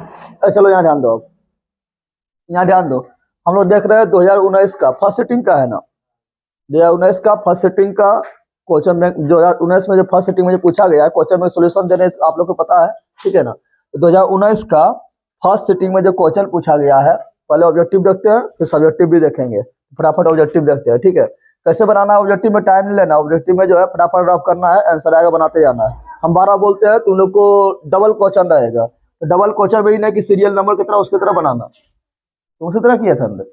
चलो यहाँ ध्यान दो, अब यहाँ ध्यान दो। हम लोग देख रहे हैं 2019 का फर्स्ट सिटिंग का है ना, 2019 का फर्स्ट सिटिंग का क्वेश्चन में 2019 में जो फर्स्ट सिटिंग में जो पूछा गया है क्वेश्चन में सोल्यूशन देने आप लोग को पता है, ठीक है ना। तो 2019 का फर्स्ट सिटिंग में जो क्वेश्चन पूछा गया है, पहले ऑब्जेक्टिव देखते हैं फिर सब्जेक्टिव भी देखेंगे। फटाफट ऑब्जेक्टिव देखते हैं, ठीक है। कैसे बनाना है ऑब्जेक्टिव में, टाइम नहीं लेना, ऑब्जेक्टिव में जो है फटाफट रफ करना है, आंसर आएगा बनाते जाना है। हम 12 बोलते हैं, तुम लोग को डबल क्वेश्चन रहेगा, तो डबल क्वेश्चन में ही नहीं कि सीरियल नंबर की तरह उसकी तरह बनाना, तो उसी तरह किया था हमने।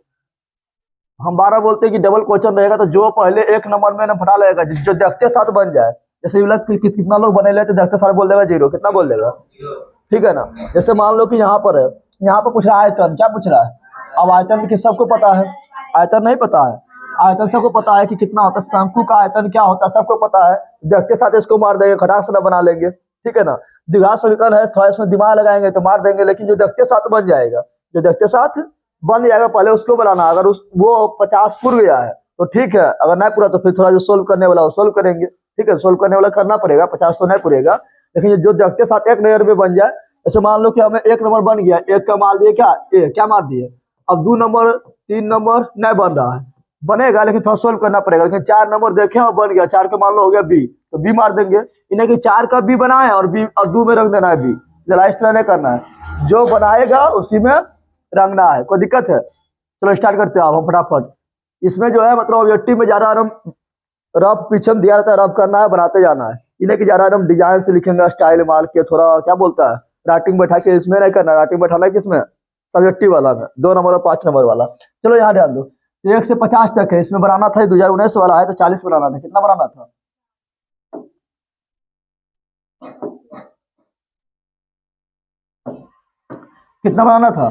हम 12 बोलते हैं कि डबल क्वेश्चन रहेगा, तो जो पहले एक नंबर में ना फटा लगेगा, जो देखते साथ बन जाए। जैसे कितना लोग बने लेते देखते साथ बोल देगा जीरो, कितना बोल देगा, ठीक है ना। जैसे मान लो कि यहाँ पर है, यहाँ पर पूछ रहा है आयतन, क्या पूछ रहा है। अब आयतन की सबको पता है, आयतन नहीं पता है, आयतन सबको पता है कि कितना होता है, शंकु का आयतन क्या होता है सबको पता है। देखते साथ इसको मार देंगे, खटाक से बना लेंगे, ठीक है ना। द्विघात समीकरण है, थोड़ा इसमें दिमाग लगाएंगे तो मार देंगे, लेकिन जो देखते साथ बन जाएगा, जो देखते साथ बन जाएगा पहले उसको बनाना। अगर वो 50 पूर गया है तो ठीक है, अगर नहीं पूरा तो फिर थोड़ा जो सोल्व करने वाला वो सोल्व करेंगे, ठीक है। सोल्व करने वाला करना पड़ेगा, 50 तो नहीं पूरेगा, लेकिन जो देखते साथ एक नंबर में बन जाए। जैसे मान लो कि हमें एक नंबर बन गया, एक का मार दिए क्या ए, क्या मार दिए। अब 2 नंबर 3 नंबर नहीं बन रहा है, बनेगा लेकिन थोड़ा सोल्व करना पड़ेगा। लेकिन 4 नंबर देखे और बन गया, 4 का मान लो हो गया बी, तो बी मार देंगे। इन्हें कि 4 का बी बनाए और बी और 2 में रख देना है बी, इस तरह नहीं करना है, जो बनाएगा उसी में रंगना है। कोई दिक्कत है, चलो स्टार्ट करते हैं आप हम फटाफट। इसमें जो है मतलब ऑब्जेक्टिव में ज्यादा रफ पीछे दिया रहता है, रफ करना है, बनाते जाना है। इन्हें कि ज्यादा हम डिजाइन से लिखेंगे, स्टाइल मार के थोड़ा क्या बोलता है राइटिंग बैठा के, इसमें नहीं करना, राइटिंग बैठाना है किसमें, सब्जेक्टिव वाला में, 2 नंबर और 5 नंबर वाला। चलो यहाँ ध्यान दो, 1 से 50 तक है, इसमें बनाना था, 2019 वाला है तो 40 बनाना था। कितना बनाना था, कितना बनाना था।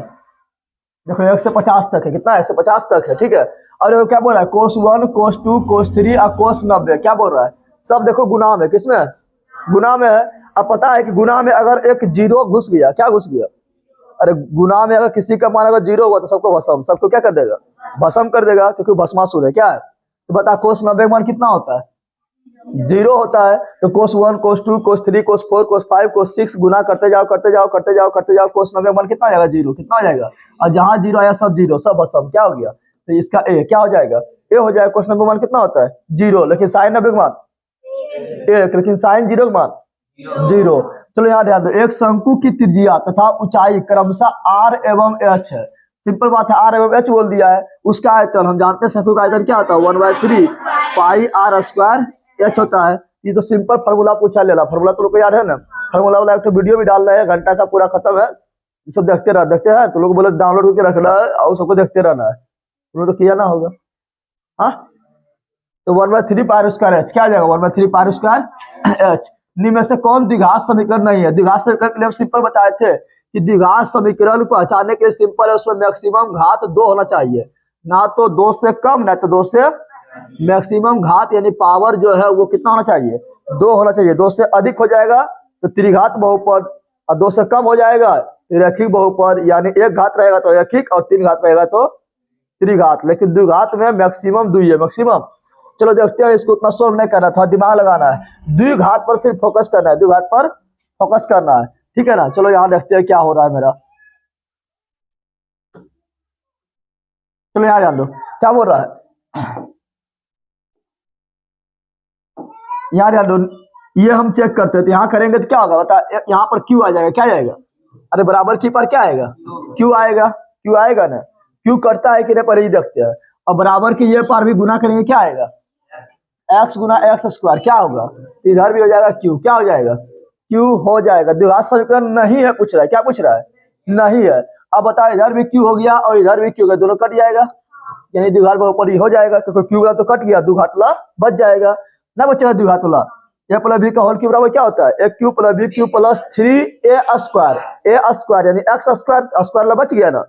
देखो 1 से 50 तक है, कितना 1 से 50 तक है, ठीक है। और देखो क्या बोल रहा है, कोस 1 कोस 2 कोस 3 और कोस 90, क्या बोल रहा है, सब देखो गुना में, किसमें गुना में है। अब पता है कि गुना में अगर एक जीरो घुस गया, क्या घुस गया, अरे गुना में अगर किसी का मान अगर जीरो हुआ तो सबको भस्म, सबको क्या कर देगा, भस्म कर देगा, क्योंकि भस्मासुर है, क्या है। तो बता कोस 90 मान कितना होता है, जीरो होता है। तो कोस 1 कोस 2 कोस 3 कोस 4 कोस 5 कोस 6 गुना करते जाओ करते जाओ करते जाओ करते जाओ, कोस 90 मान कितना आ जाएगा, जीरो, कितना हो जाएगा। और जहां जीरो आया सब जीरो, सब भस्म, क्या हो गया, तो इसका ए क्या हो जाएगा, ए हो जाएगा। कोस 90 मान कितना होता है, जीरो, लेकिन साइन 90 मान 1, लेकिन साइन जीरो मान जीरो। चलो यहाँ ध्यान दो, एक शंकु की त्रिज्या तथा ऊंचाई क्रमशः आर एवं एच है। सिंपल बात है, आर एवं एच बोल दिया है। उसका आयतन हम जानते हैं, शंकु का आयतन क्या होता है, 1/3 पाई आर स्क्वायर एच होता है। ये तो सिंपल फार्मूला पूछा, ले ला फार्मूला तो लोग को याद है ना। फार्मूला वाला एक तो वीडियो भी डाल रहे हैं, घंटा का पूरा खत्म है, ये सब देखते हैं। तो लोग बोले डाउनलोड करके रखना है और सबको देखते रहना है, तुम लोग तो किया ना होगा। हाँ, तो 1/3 पाई स्क्वायर एच क्या आ जाएगा, 1/3 पाई स्क्वायर एच। निम्न में से कौन द्विघात समीकरण नहीं है। द्विघात समीकरण के लिए हम सिंपल बताए थे कि द्विघात समीकरण को पहचानने के लिए सिंपल है, उसमें मैक्सिमम घात 2 होना चाहिए, ना तो 2 से कम ना तो 2 से मैक्सिमम घात यानी पावर जो है वो कितना होना चाहिए, 2 होना चाहिए। 2 से अधिक हो जाएगा तो त्रिघात बहुपद, और 2 से कम हो जाएगा तो रैखिक बहुपद, यानी एक घात रहेगा तो रैखिक और 3 घात रहेगा तो त्रिघात। लेकिन द्विघात में मैक्सिमम 2 है, मैक्सिमम। चलो देखते हैं, इसको उतना सोल्व नहीं करना, थोड़ा दिमाग लगाना है, द्विघात पर सिर्फ फोकस करना है, द्विघात पर फोकस करना है, ठीक है ना। चलो यहाँ देखते हैं क्या हो रहा है मेरा। चलो यहाँ जान दो क्या बोल रहा है, यहाँ ध्यान दो, ये हम चेक करते थे, यहाँ करेंगे तो क्या होगा बता, यहाँ पर क्यू आ जाएगा, क्या आएगा, अरे बराबर की पर क्या आएगा, क्यू आएगा, क्यू आएगा ना। क्यू करता है कि नहीं पहले ही देखते हैं। और बराबर की ये पर भी गुना करेंगे, क्या आएगा, एक्स गुना एक्स स्क्वायर, क्या होगा, तो इधर भी हो जाएगा क्यू, क्या हो जाएगा, क्यू हो जाएगा। द्विघात समीकरण नहीं है पूछ रहा है, क्या पूछ रहा है, नहीं है। अब बताओ, इधर भी क्यू हो गया और इधर भी क्यू हो गया, दोनों कट जाएगा, यानी द्विघात बहुपदी हो जाएगा, क्योंकि क्यू वाला तो कट गया, द्विघातला बच जाएगा, ना बचेगा द्विघातला। ए प्लस बी का होल क्यू बराबर क्या होता है, A cube plus B cube plus 3a square, A square यानी एक्स स्क्वायर, स्क्वायर ला बच गया ना,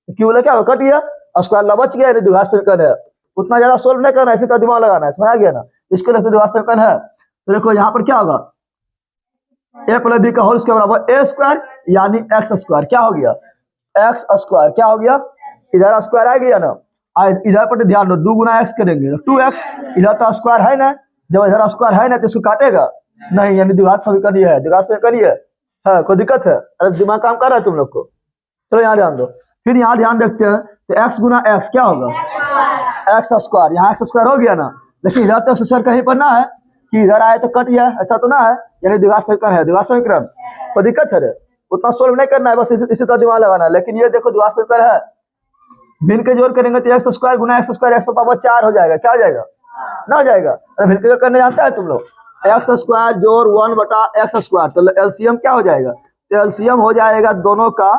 क्यू वाला क्या कट गया, स्क्वायर ला बच गया, यानी द्विघात समीकरण है। उतना ज्यादा सोल्व नहीं करना, इसी का दिमाग लगाना है, समझ आ गया ना। इसको लेते द्विघात समीकरण है, तो देखो यहाँ पर क्या होगा, ए प्लस बी का होल स्क्वायर बराबर ए स्क्वायर यानी एक्स स्क्वायर, क्या हो गया, एक्स स्क्वायर, क्या हो गया, इधर स्क्वायर आ गया ना। इधर पर ध्यान दो, 2 गुना एक्स करेंगे 2x, इधर तो स्क्वायर है ना, जब इधर स्क्वायर है ना तो इसको काटेगा नहीं, यानी द्विघात समीकरण ये है, द्विघात समीकरण ये है। कोई दिक्कत है, अरे दिमाग काम कर रहा है तुम लोग को। चलो यहाँ ध्यान दो, फिर यहाँ ध्यान देखते हैं तो x गुना x क्या होगा, एक्स स्क्वायर। यहाँ एक्स स्क्वायर हो गया ना, लेकिन इधर तो स्क्वायर कहीं पर ना है कि इधर आए तो कट गया, ऐसा तो ना है, यानी द्विघात समीकरण है, द्विघात समीकरण कोई दिक्कत है रे, उतना सोल्व नहीं करना है, बस इसी तरह दिमाग लगाना है। लेकिन ये देखो द्विघात समीकरण है, भिन्न के जोड़ करेंगे तो एक्स स्क्वायर गुना एक्स स्क्वायर एक्स पावर 4 हो जाएगा, क्या हो जाएगा, ना हो जाएगा। अरे भिन्न के जोड़ करने जानता है तुम लोग, एक्स स्क्वायर जोड़ 1 बटा एक्स स्क्वायर, तो एलसीएम क्या हो जाएगा, एलसीएम हो जाएगा दोनों का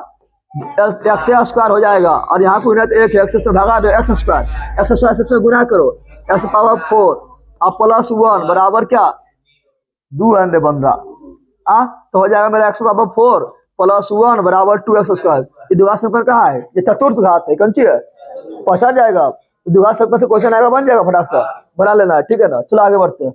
एक्स स्क्वायर हो जाएगा, और यहाँ को एक एक्स से भागा दो एक्स स्क्वायर से गुना करो एक्स पावर 4 और प्लस 1 बराबर क्या 2 बन रहा, तो हो जाएगा मेरा एक्स पावर 4 प्लस 1 बराबर 2x स्क्वायर। ये द्विघात समीकरण कहाँ है, ये चतुर्थ घात है, कौन सी है, पहुंचा जाएगा। द्विघात समीकरण से क्वेश्चन आएगा, बन जाएगा फटाक से, बना लेना है, ठीक है ना। चलो आगे बढ़ते हैं।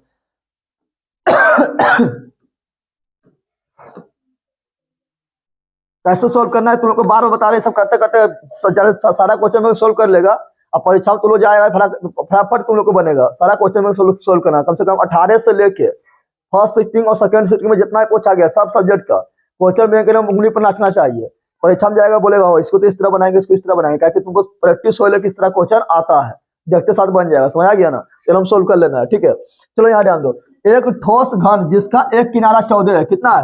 कैसे सोल्व करना है तुम लोग को बार बार बता रहे, सब करते करते सारा क्वेश्चन में सोल्व कर लेगा, अब परीक्षा में तुम लोग जाएगा फटाफट तुम लोग को बनेगा सारा क्वेश्चन में सोल्व करना। कम से कम 18 से लेके फर्स्ट सिटिंग और सेकंड सिटिंग में जितना पूछा गया सब सब्जेक्ट का क्वेश्चन में एकदम उंगली पर नाचना चाहिए। परीक्षा में जाएगा बोलेगा हो इसको तो इस तरह बनाएंगे, इसको इस तरह बनाएंगे, ताकि तुमको प्रैक्टिस हो किस तरह क्वेश्चन आता है, देखते साथ बन जाएगा, समझ आ गया ना। चलो हम सोल्व कर लेना है, ठीक है। चलो यहाँ ध्यान दो, एक ठोस घन जिसका एक किनारा 14 है, कितना है,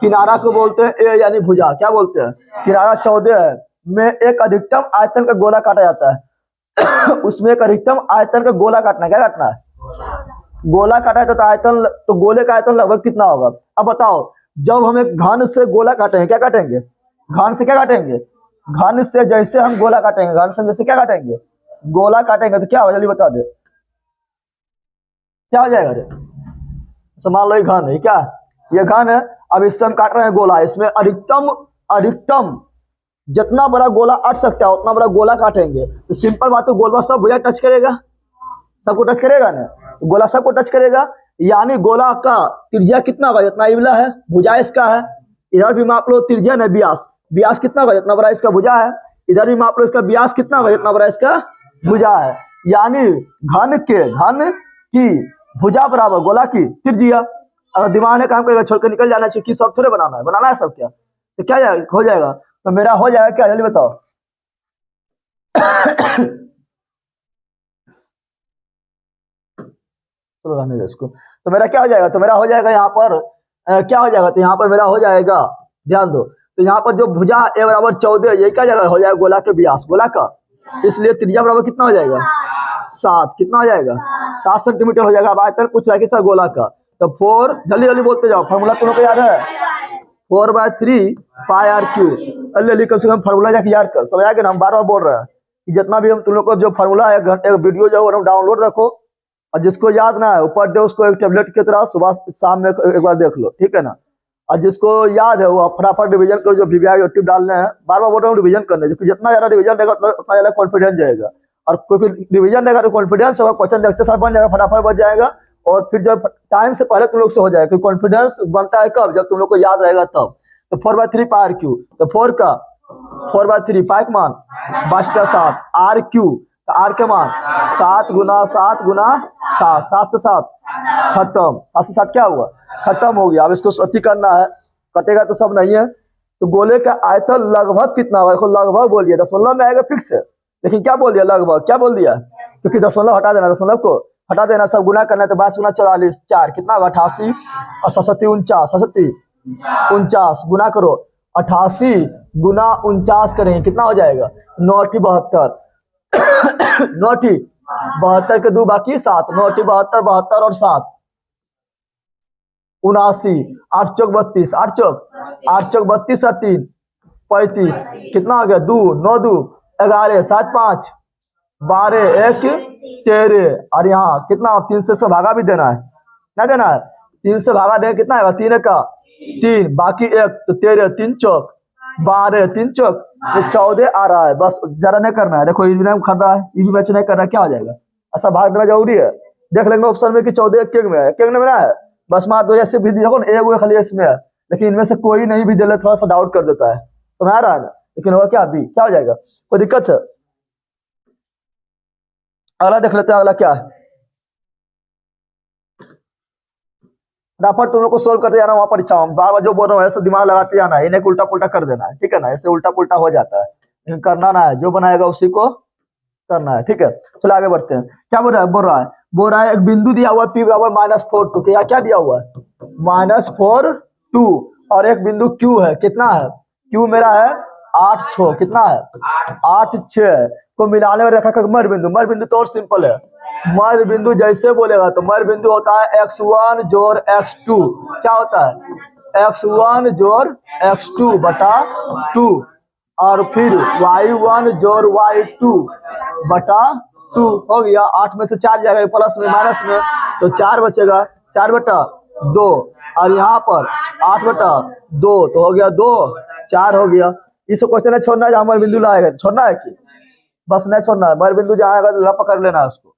किनारा को बोलते हैं ए यानी भुजा, क्या बोलते हैं, किनारा 14 है, में एक अधिकतम आयतन का गोला काटा जाता है। उसमें एक अधिकतम आयतन का गोला काटना है, क्या काटना है, गोला काटा है तो आयतन, तो गोले का आयतन लगभग कितना होगा। अब बताओ, जब हम एक घन से गोला काटेंगे, क्या काटेंगे, घन से क्या काटेंगे, घन से जैसे हम गोला काटेंगे, घन से जैसे क्या काटेंगे, गोला काटेंगे तो क्या हो, जल्दी बता दे, क्या हो जाएगा। मान लो ये घन है, क्या ये घन है, अब इससे हम काट रहे हैं गोला, इसमें अधिकतम जितना बड़ा गोला अट सकता है उतना बड़ा गोला काटेंगे। तो सिंपल बात है, गोला सब भुजा टच करेगा, सबको टच करेगा ना, गोला सबको टच करेगा, यानी गोला का त्रिज्या कितना होगा, जितना इबला है भुजा इसका है, इधर भी माप लो त्रिज्या है व्यास, व्यास कितना होगा जितना बड़ा इसका भुजा है, इधर भी माप लो इसका व्यास कितना होगा जितना बड़ा इसका भुजा है, यानी घन की भुजा बराबर गोला की त्रिज्या। अगर दिमाग ने काम करेगा छोड़ कर निकल जाना चाहिए कि सब थोड़े बनाना है सब, क्या तो क्या हो जाएगा, तो मेरा हो जाएगा क्या, जल्दी बताओ। चलो रहने दो इसको, तो मेरा क्या हो जाएगा, तो मेरा हो जाएगा यहाँ पर क्या हो जाएगा, तो यहाँ पर मेरा हो जाएगा, ध्यान दो, तो यहाँ पर जो भुजा ए बराबर 14 ये क्या जगह हो जाएगा, गोला के व्यास, गोला का, इसलिए त्रिज्या बराबर कितना हो जाएगा 7, कितना हो जाएगा 7 सेंटीमीटर हो जाएगा। अब आयतन पूछ रहा है किसका, गोला का, तो 4 जल्दी जल्दी बोलते जाओ, फॉर्मूला तुम लोग को याद है 4/3 पाई आर क्यू, अल्ले कम से कम फॉर्मूला जाके याद कर, समझ आ गया ना। हम बार बार बोल रहे हैं कि जितना भी हम तुम लोग को जो फॉर्मूला है एक वीडियो जो है डाउनलोड रखो, और जिसको याद ना है ऊपर डे उसको एक टेबलेट की तरह सुबह शाम में एक बार देख लो, ठीक है ना। और जिसको याद है वो फटाफट रिवीजन करो, जो वीवीआई यूट्यूब डालने हैं बार बार बोल रहा हूँ रिवीजन करने, क्योंकि जितना ज्यादा रिवीजन रहेगा उतना ज्यादा कॉन्फिडेंस जाएगा, और कोई भी रिवीजन रहेगा तो कॉन्फिडेंस होगा, क्वेश्चन देखते साथ बन जाएगा, फटाफट बन जाएगा, और फिर जब टाइम से पहले तुम लोग से हो जाएगा, क्योंकि कॉन्फिडेंस बनता है कब, जब तुम लोग को याद रहेगा तब। तो 4/3 पाई आर क्यू, तो 4/3 पाई का मान 5 का 7 आर क्यू, तो आर के मान 7 गुना 7 गुना 7, 7 से 7 खत्म, 7 से 7 क्या हुआ, खत्म हो गया। अब इसको अति करना है, कटेगा तो सब नहीं है। तो गोले का आयतन लगभग कितना होगा, देखो लगभग बोल दिया, दशमलव में आएगा फिक्स है, लेकिन क्या बोल दिया लगभग, क्या बोल दिया, क्योंकि दशमलव हटा देना, दशमलव को हटा देना, सब गुना करना है, तो 22 गुना 44 4 कितना होगा 88 और 67 49 गुना करो, 88 गुना 49 करेंगे कितना हो जाएगा 9 72 9 72 के 2 बाकी 7, 9 72 72 और 7 79, 8 चौक 32, 8 चौक 32 और 3 35 कितना हो गया 2 9 2 11 7 5 12 1 13, और यहाँ कितना 3 से भागा भी देना है, क्या देना है 3 से भागा देंगे कितना आएगा 3 का 3 बाकी 1 तो 13 3 चौक 12 3 चौक 14 आ रहा है, बस जरा नहीं करना है। देखो ये भी नहीं कर रहा है, ये भी मैच नहीं कर रहा है, क्या हो जाएगा, ऐसा भाग देना जरूरी है। देख लेंगे ऑप्शन में कि 14 केग में है, केग में ना है, बस मार दो, ऐसे भी देखो ना एक खाली इसमें है, लेकिन इनमें से कोई नहीं भी दे ले थोड़ा सा डाउट कर देता है, समझ आ रहा है ना। लेकिन होगा क्या अभी क्या हो जाएगा, कोई दिक्कत है। अगला देख लेते हैं, अगला क्या है, फटाफट तुम लोग को सोल्व करते जाना वहां परीक्षा में, बार बार जो बोल रहा हूँ ऐसे दिमाग लगाते जाना है, इन्हें उल्टा पुल्टा कर देना है, ठीक है ना, ऐसे उल्टा पुल्टा हो जाता है, लेकिन करना ना है, जो बनाएगा उसी को करना है, ठीक है। चलो आगे बढ़ते हैं। क्या बोल रहा है एक बिंदु दिया हुआ है P बराबर -4 2, क्या क्या दिया हुआ है -4 2, और एक बिंदु Q है, कितना है Q मेरा है 8 6, कितना है 8 6 को मिलाने में रखा मर बिंदु तो और सिंपल है, मर बिंदु जैसे बोलेगा तो मर बिंदु होता है x1 जोड़ x2, क्या होता है x1 जोड़ x2 बटा 2, और फिर y1 जोड़ y2 बटा 2, हो गया। 8 में से 4 जाएगा प्लस में माइनस में, तो 4 बचेगा, 4 बटा 2, और यहाँ पर 8 बटा 2, तो हो गया 2 4 हो गया। इस क्वेश्चन है छोड़ना है, जहाँ मर बिंदु लाएगा छोड़ना है कि बस नहीं छोड़ना है, मर बिंदु जहाँ आएगा तो पकड़ लेना है उसको।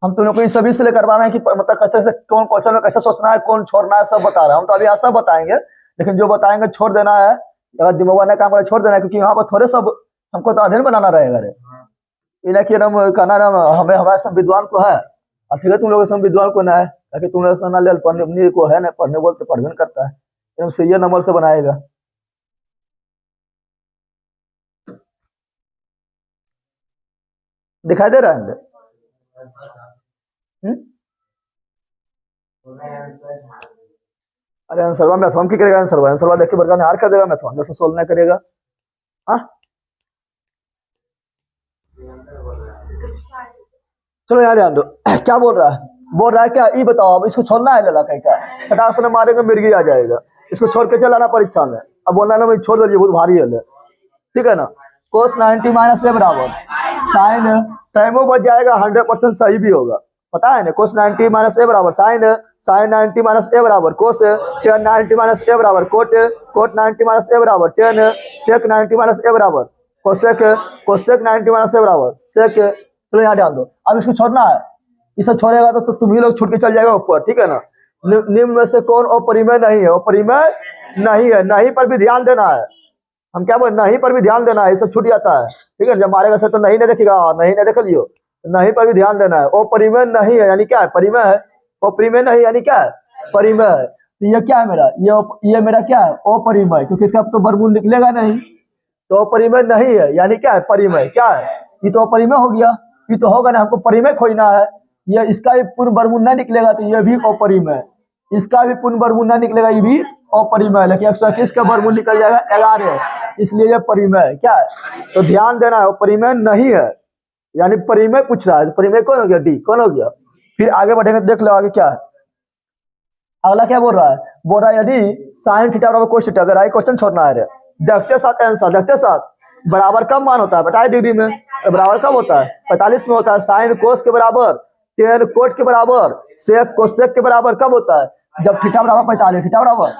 हम तुम लोग को इस सभी से करवा रहे हैं कि मतलब कैसे कौन क्वेश्चन में कैसे सोचना है, कौन छोड़ना है, सब बता रहे हैं हम, तो अभी सब बताएंगे, लेकिन जो बताएंगे छोड़ देना है, अगर दिमाग नहीं काम करे छोड़ देना है, क्योंकि यहाँ पर थोड़े सब हमको तो अध्ययन बनाना रहेगा रे, इन्हें कि हम कहना ना हमें हमारे सब विद्वान को है, और ठीक है तुम लोग सब विद्वान को ना है, ताकि तुम लोग ना ले पढ़ने को है ना, पढ़ने बोलते पढ़ भी नहीं करता है, एकदम सही नंबर से बनाएगा। दिखाई दे रहा है? अरे आंसरवा मैथवा की करेगा, आंसरवा देख के बड़का निहार कर देगा, मैथवा जैसे सोल्व नहीं करेगा। हाँ चलो यहाँ ध्यान दो। क्या बोल रहा है क्या ये बताओ, अब इसको छोड़ना है लला क्या, फटाक से मारेंगे मिर्गी आ जाएगा, इसको छोड़ के चलाना परीक्षा में, अब बोलना ना मैं छोड़ दीजिए बहुत भारी है, ठीक है ना। कोस 90 माइनस ए बराबर साइन, टाइमो बच जाएगा, 100% सही भी होगा, पता है ना। कोस 90 माइनस ए बराबर साइन, साइन 90 माइनस ए बराबर कोस, टेन 90 माइनस ए बराबर कोट, कोट 90 माइनस ए बराबर टेन, सेक 90 माइनस ए बराबर कोसेक, कोसेक 90 माइनस ए बराबर सेक। चलो यहाँ ध्यान दो, अब इसको छोड़ना है, इसे छोड़ेगा तो तुम ही लोग छूट के चल जाएगा ऊपर, ठीक है ना। निम्न में से कौन अपरिमेय नहीं है, अपरिमेय नहीं है, नहीं पर भी ध्यान देना है, हम क्या बोल नहीं पर भी ध्यान देना है, ये सब छूट जाता है, ठीक है। जब मारेगा सर तो नहीं देखेगा, नहीं देख लियो, नहीं पर भी ध्यान देना है। ओ परिमेय नहीं है यानी क्या है, परिमेय है, ओ परिमेय नहीं यानी क्या है, परिमेय है। तो ये क्या है मेरा, ये मेरा क्या है अपरिमेय, क्योंकि इसका तो वर्गमूल निकलेगा नहीं, तो अपरिमेय नहीं है यानी क्या है परिमेय, क्या है ये तो अपरिमेय हो गया, ये तो होगा ना, हमको परिमेय खोजना है, ये इसका भी पूर्ण वर्गमूल नहीं निकलेगा तो ये भी अपरिमेय, इसका भी पूर्ण वर्गमूल नहीं निकलेगा ये भी अपरिमेय, लेकिन 121 का वर्गमूल निकल जाएगा 11, इसलिए ये परिमेय क्या है, तो ध्यान देना है परिमेय नहीं है, यानी परिमेय पूछ रहा है, परिमेय कौन हो गया, डी कौन हो गया। फिर आगे बढ़ेंगे, देख लो आगे क्या है। अगला क्या बोल रहा है यदि साइन थीटा बराबर कोस थीटा, अगर आई क्वेश्चन छोड़ना है रे, देखते साथ आंसर, देखते साथ बराबर कब मान होता है 25 डिग्री में, बराबर कब होता है 45 में होता है, साइन कोस के बराबर टेन कोट के बराबर सेक कोसेक के बराबर कब होता है, जब थीटा बराबर 45, थीटा बराबर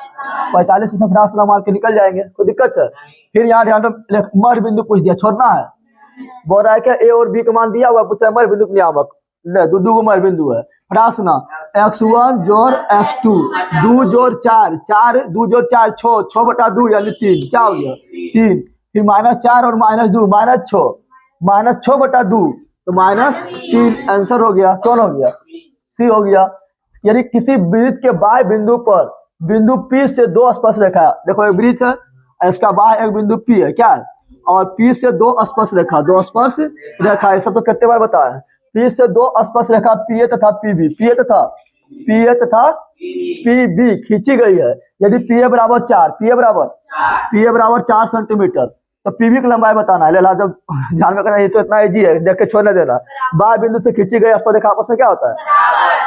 45 से फटाक से मार के निकल जाएंगे, कोई दिक्कत है। फिर यहाँ ध्यान दो, मर बिंदु पूछ दिया, छोड़ना है, बोल रहा है क्या ए और बी का मान दिया हुआ, पूछ रहा है मर बिंदु नियामक, ले दो को मर बिंदु है, फटाक से ना x1 जोड़ x2 2 जोड़ 4 4 2 जोड़ 4 6 6 बटा 2 यानी 3, क्या हो गया 3, फिर -4 और -2 -6 बटा 2, तो -3 आंसर हो गया, कौन हो गया सी हो गया। यदि किसी वृत्त के बाह्य बिंदु पर बिंदु P से दो स्पर्श रेखा, देखो एक वृत्त है, इसका बाह्य एक बिंदु P है क्या है, और P से दो स्पर्श रेखा, दो स्पर्श रेखा, ये सब तो कितने बार बताया है, P से दो स्पर्श रेखा PA तथा PB, PA तथा PB खींची गई है, यदि PA बराबर 4, PA बराबर 4 सेंटीमीटर, तो PB की लंबाई बताना है, लेला जब ध्यान में करना, ये तो इतना इजी है, देख के छोड़ने देना। बाह्य बिंदु से खींची गई स्पर्श रेखा आपस में क्या होता है,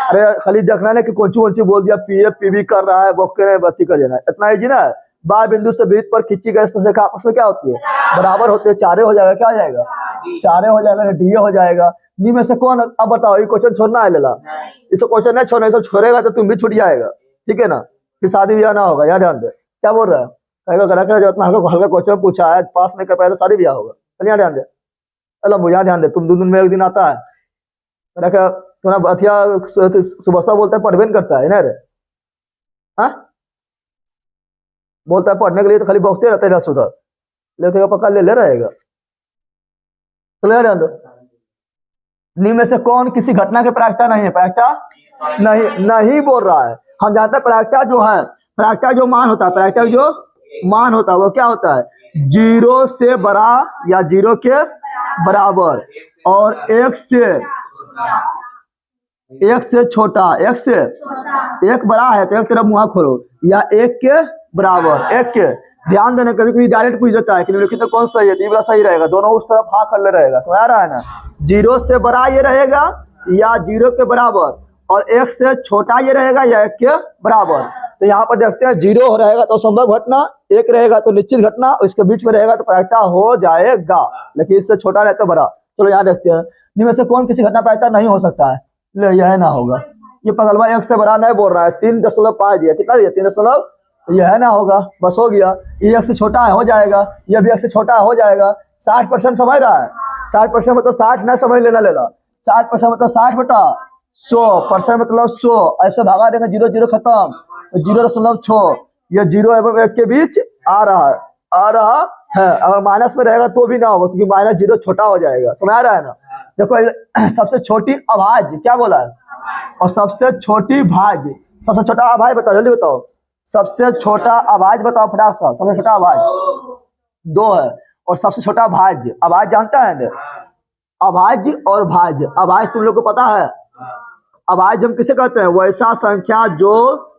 अरे खाली देखना है कि कौन सी बोल दिया, PA PB कर रहा है वो बत्ती कर देना, इतना इजी ना है। बाह्य बिंदु से वृत्त पर खींची गई स्पर्श रेखा आपस में क्या होती है, बराबर होते हैं, चारे हो जाएगा, क्या हो जाएगा चारे हो जाएगा, डीए हो जाएगा। नी में से कौन, अब बताओ ये क्वेश्चन छोड़ना है लेला, इसको क्वेश्चन नहीं छोड़ना, इसको छोड़ेगा तो तुम भी छूट जाएगा, ठीक है ना, फिर शादी ब्याह ना होगा, यहाँ ध्यान दे। क्या बोल रहा है, कहेगा जो इतना हल्का क्वेश्चन पूछा है, पास नहीं कर पाया तो शादी ब्याह होगा, यहाँ ध्यान दे, अल्लाह यहाँ ध्यान दे, तुम दिन में एक दिन आता है तुम्हारा अथिया सुबह बोलता है पढ़वे नहीं करता है ना रे, हाँ बोलता है पढ़ने के लिए तो खाली बौखते रहता है इधर उधर, लेकिन पक्का ले रहेगा। चलो यार ध्यान दो, निम्न में से कौन किसी घटना के प्रायिकता नहीं है? प्रायिकता नहीं बोल रहा है। हम जानते हैं प्रायिकता जो है, प्रायिकता जो मान होता है, प्रायिकता जो मान होता है वो क्या होता है? 0 से बड़ा या 0 के बराबर और 1 से छोटा, 1 से 1 बड़ा है तो 1 तरफ मुँह खोलो, या 1 के बराबर, 1 के। ध्यान देना, कभी कभी डायरेक्ट पूछ देता है कि निम्नलिखित तो कौन सही है, तो ये वाला सही रहेगा, दोनों उस तरफ हाँ कर ले रहेगा, समझ आ रहा है ना? 0 से बड़ा ये रहेगा या 0 के बराबर, और 1 से छोटा ये रहेगा या 1 के बराबर। तो यहाँ पर देखते हैं 0 रहेगा तो संभव घटना, 1 रहेगा तो निश्चित घटना, इसके बीच में रहेगा तो प्रायिकता हो जाएगा, लेकिन इससे छोटा रहता बड़ा। चलो यहाँ देखते हैं, निम्न में से कौन किसी घटना प्रायिकता नहीं हो सकता है? ले यह ना होगा, ये पगलवा 1 से बड़ा नहीं बोल रहा है, 3.5 दिया, कितना दिया? 3 तो यह ना होगा, बस हो गया। ये 1 से छोटा है, हो जाएगा, यह भी 1 से छोटा है, हो जाएगा। 60% समझ रहा है? 60% मतलब 60 ना समझ लेना, 60% मतलब 60 बटा 100%, मतलब 100, ऐसे भागा देंगे, 0 0 खत्म, तो 0.6, ये 0 एवं 1 के बीच आ रहा है। अगर माइनस में रहेगा तो भी ना होगा, क्योंकि -0 छोटा हो जाएगा, समझ आ रहा है ना? देखो सबसे छोटी अभाज्य क्या बोला है, और सबसे छोटी भाज्य, सबसे छोटा अभाज्य बताओ, जल्दी बताओ, सबसे छोटा अभाज्य बताओ फटाक से। सबसे छोटा अभाज्य 2 है, और सबसे छोटा भाज्य, अभाज्य जानता है ना? अभाज्य और भाज्य, अभाज्य तुम लोग को पता है? अभाज्य हम किसे कहते हैं? वैसा संख्या जो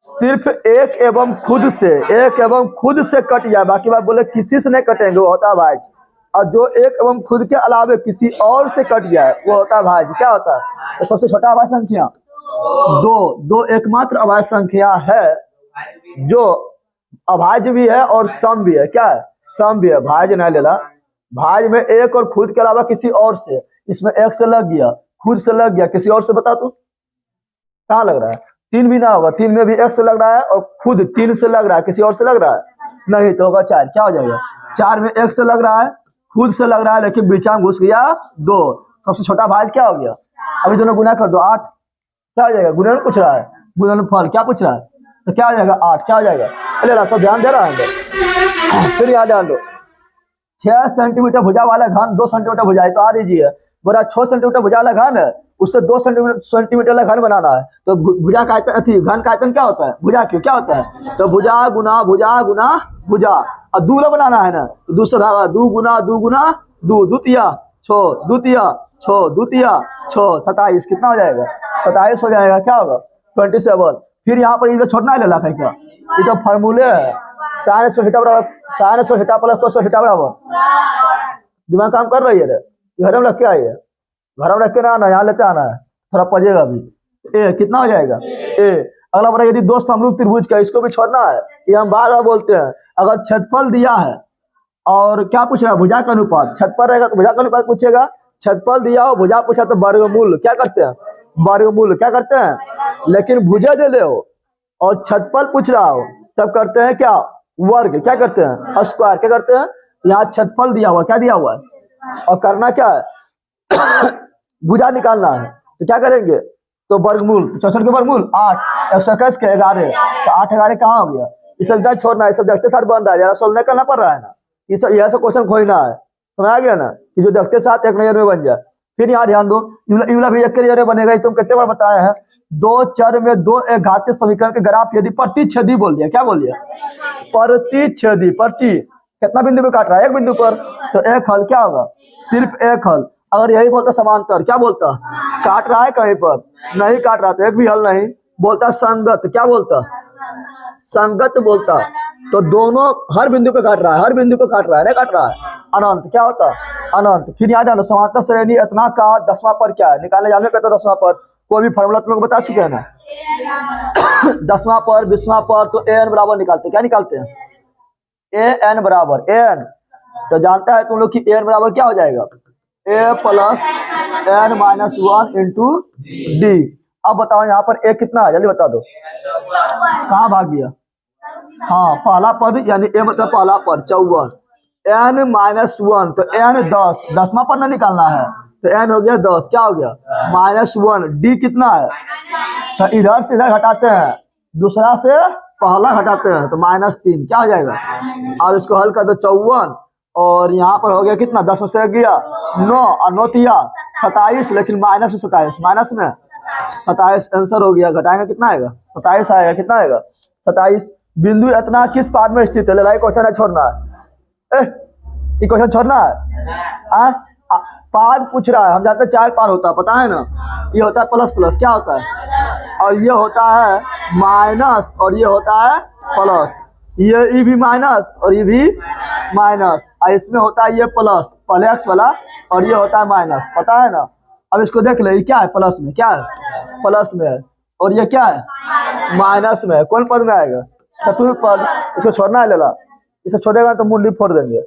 सिर्फ एक एवं खुद से कट जाए, बाकी बात बोले किसी से नहीं कटेंगे, वो होता है भाज्य। और जो एक एवं खुद के अलावे किसी और से कट जाए वो होता है भाज्य। क्या होता है? तो सबसे छोटा अभाज्य संख्या 2 एकमात्र अभाज्य संख्या है जो अभाज्य भी है और सम भी है। क्या है? सम भी है, भाज्य नहीं लेला। भाज्य में 1 और खुद के अलावा किसी और से, इसमें 1 से लग गया, खुद से लग गया, किसी और से बता तू कहाँ लग रहा है? 3 भी ना होगा, 3 में भी 1 से लग रहा है और खुद 3 से लग रहा है, किसी और से लग रहा है नहीं, तो होगा 4। क्या हो जाएगा? 4 में 1 से लग रहा है, खुद से लग रहा है, लेकिन बीचा में घुस गया 2। सबसे छोटा भाज्य क्या हो गया? अभी दोनों गुना कर दो, 8। क्या हो जाएगा? गुणन पूछ रहा है, गुणनफल क्या पूछ रहा है, तो क्या हो जाएगा? 8। क्या हो जाएगा? अरे सब ध्यान दे रहा है। फिर याद डाल दो, 6 सेंटीमीटर भुजा वाला घन 2 सेंटीमीटर भुजा है, तो आ लीजिए बोला 6 सेंटीमीटर भुजा वाला घन है, उससे 2 सेंटीमीटर वाला घन बनाना है। तो भुजा का आयतन, अथी घन का आयतन क्या होता है? भुजा क्यों क्या होता है? तो भुजा गुना भुजा, और दूला बनाना है ना, तो 2 से भागा, 2 गुना 2, द्वितीय 6, द्वितीय 6, द्वितीय 6, 27, कितना हो जाएगा? 27 हो जाएगा। क्या होगा? 27। फिर यहाँ पर ये छोड़ना है, लेला क्या? ये तो फार्मूले है, साइन स्क्वायर थीटा बराबर sine square theta plus cos theta बराबर। दिमाग काम कर रही है रे, घर में रख के आई है, घर में रख के ना आना, यहाँ लेते आना है, थोड़ा पजेगा अभी। ए कितना हो जाएगा? ए। अगला बड़ा, यदि 2 समरूप त्रिभुज का, इसको भी छोड़ना है, ये हम बार बार बोलते हैं। अगर क्षेत्रफल दिया है और क्या पूछ रहा है? भुजा का अनुपात। क्षेत्रफल रहेगा तो भुजा का अनुपात पूछेगा, क्षेत्रफल दिया हो, भुजा पूछा तो वर्गमूल क्या करते हैं? वर्गमूल क्या करते हैं? लेकिन भुजा दे ले हो और क्षेत्रफल पूछ रहा हो तब करते हैं क्या? वर्ग। क्या करते हैं? स्क्वायर। क्या करते हैं? यहाँ क्षेत्रफल दिया हुआ, क्या दिया हुआ है, और करना क्या है? भुजा निकालना है, तो क्या करेंगे? तो वर्गमूल, तो 64 के वर्गमूल 8, 121 के 11, तो 8 11 कहाँ हो गया? ये सब छोड़ना है, सब देखते साथ बन रहा है, जरा सोल्व नहीं करना पड़ रहा है ना, ये सब यह सब क्वेश्चन खोजना है, समझ आ गया ना, कि जो देखते साथ एक नजर में बन जाए। फिर यहाँ ध्यान दो, इवला भी एक नजर में बनेगा, तुम कितने बार बताया है? 2 चर में 2 एक घातीय समीकरण के ग्राफ यदि प्रतिच्छेदी बोल दिया, क्या बोल दिया? प्रतिच्छेदी। प्रति कितना बिंदु पे काट रहा है? एक बिंदु पर, तो एक हल क्या होगा? सिर्फ एक हल। अगर यही बोलता समांतर, क्या बोलता? काट रहा है कहीं पर, नहीं काट रहा, तो एक भी हल नहीं बोलता। संगत, क्या बोलता? संगत बोलता। तो दोनों हर बिंदु पे काट रहा है, हर बिंदु पे काट रहा है, नहीं काट रहा है। अनंत क्या होता? अनंत। फिर याद आना, समांतर श्रेणी इतना का 10वां पर क्या है? निकालने जाने कहता 10वां पर, कोई भी फॉर्मूला तुम लोग बता चुके हैं ना। 10वां पर 20वां पर तो an बराबर निकालते हैं, क्या निकालते हैं? an बराबर an, तो जानता है तुम लोग कि an बराबर क्या हो जाएगा? a plus n minus 1 into D. अब बताओ यहाँ पर a कितना है, जल्दी बता दो, कहाँ भाग गया? हाँ, पहला पद यानी a मतलब पहला पद 54, n माइनस 1, तो n 10, 10वां पर ना निकालना है, तो n हो गया 10, क्या हो गया? माइनस 1। डी कितना है? तो इधर से इधर घटाते हैं, दूसरा से पहला घटाते हैं, तो -3, क्या हो जाएगा? और इसको हल कर दो, 54 और यहाँ पर हो गया कितना, 10 में से गया 9 और 9 तिया 27, लेकिन माइनस में 27, माइनस में 27 आंसर हो गया। घटाएंगे कितना आएगा, 27 आएगा। कितना आएगा, 27। बिंदु इतना किस पाद में स्थित है, लड़ाई क्वेश्चन है, छोड़ना है, ये क्वेश्चन छोड़ना है। पाद पूछ रहा है, हम जानते हैं 4 पाद होता है, पता है ना, ये होता है प्लस प्लस, क्या होता है, और ये होता है माइनस, और ये होता है प्लस, ये भी माइनस और ये भी माइनस, और इसमें होता है ये प्लस पहले एक्स वाला, और ये होता है माइनस, पता है ना। अब इसको देख ले, ये क्या है, प्लस में, क्या है, प्लस में है, और ये क्या है, माइनस में है। कौन पद में आएगा, चतुर्थ पद। इसको छोड़ना है लेला, इसे छोड़ेगा तो मुंडी फोड़ देंगे,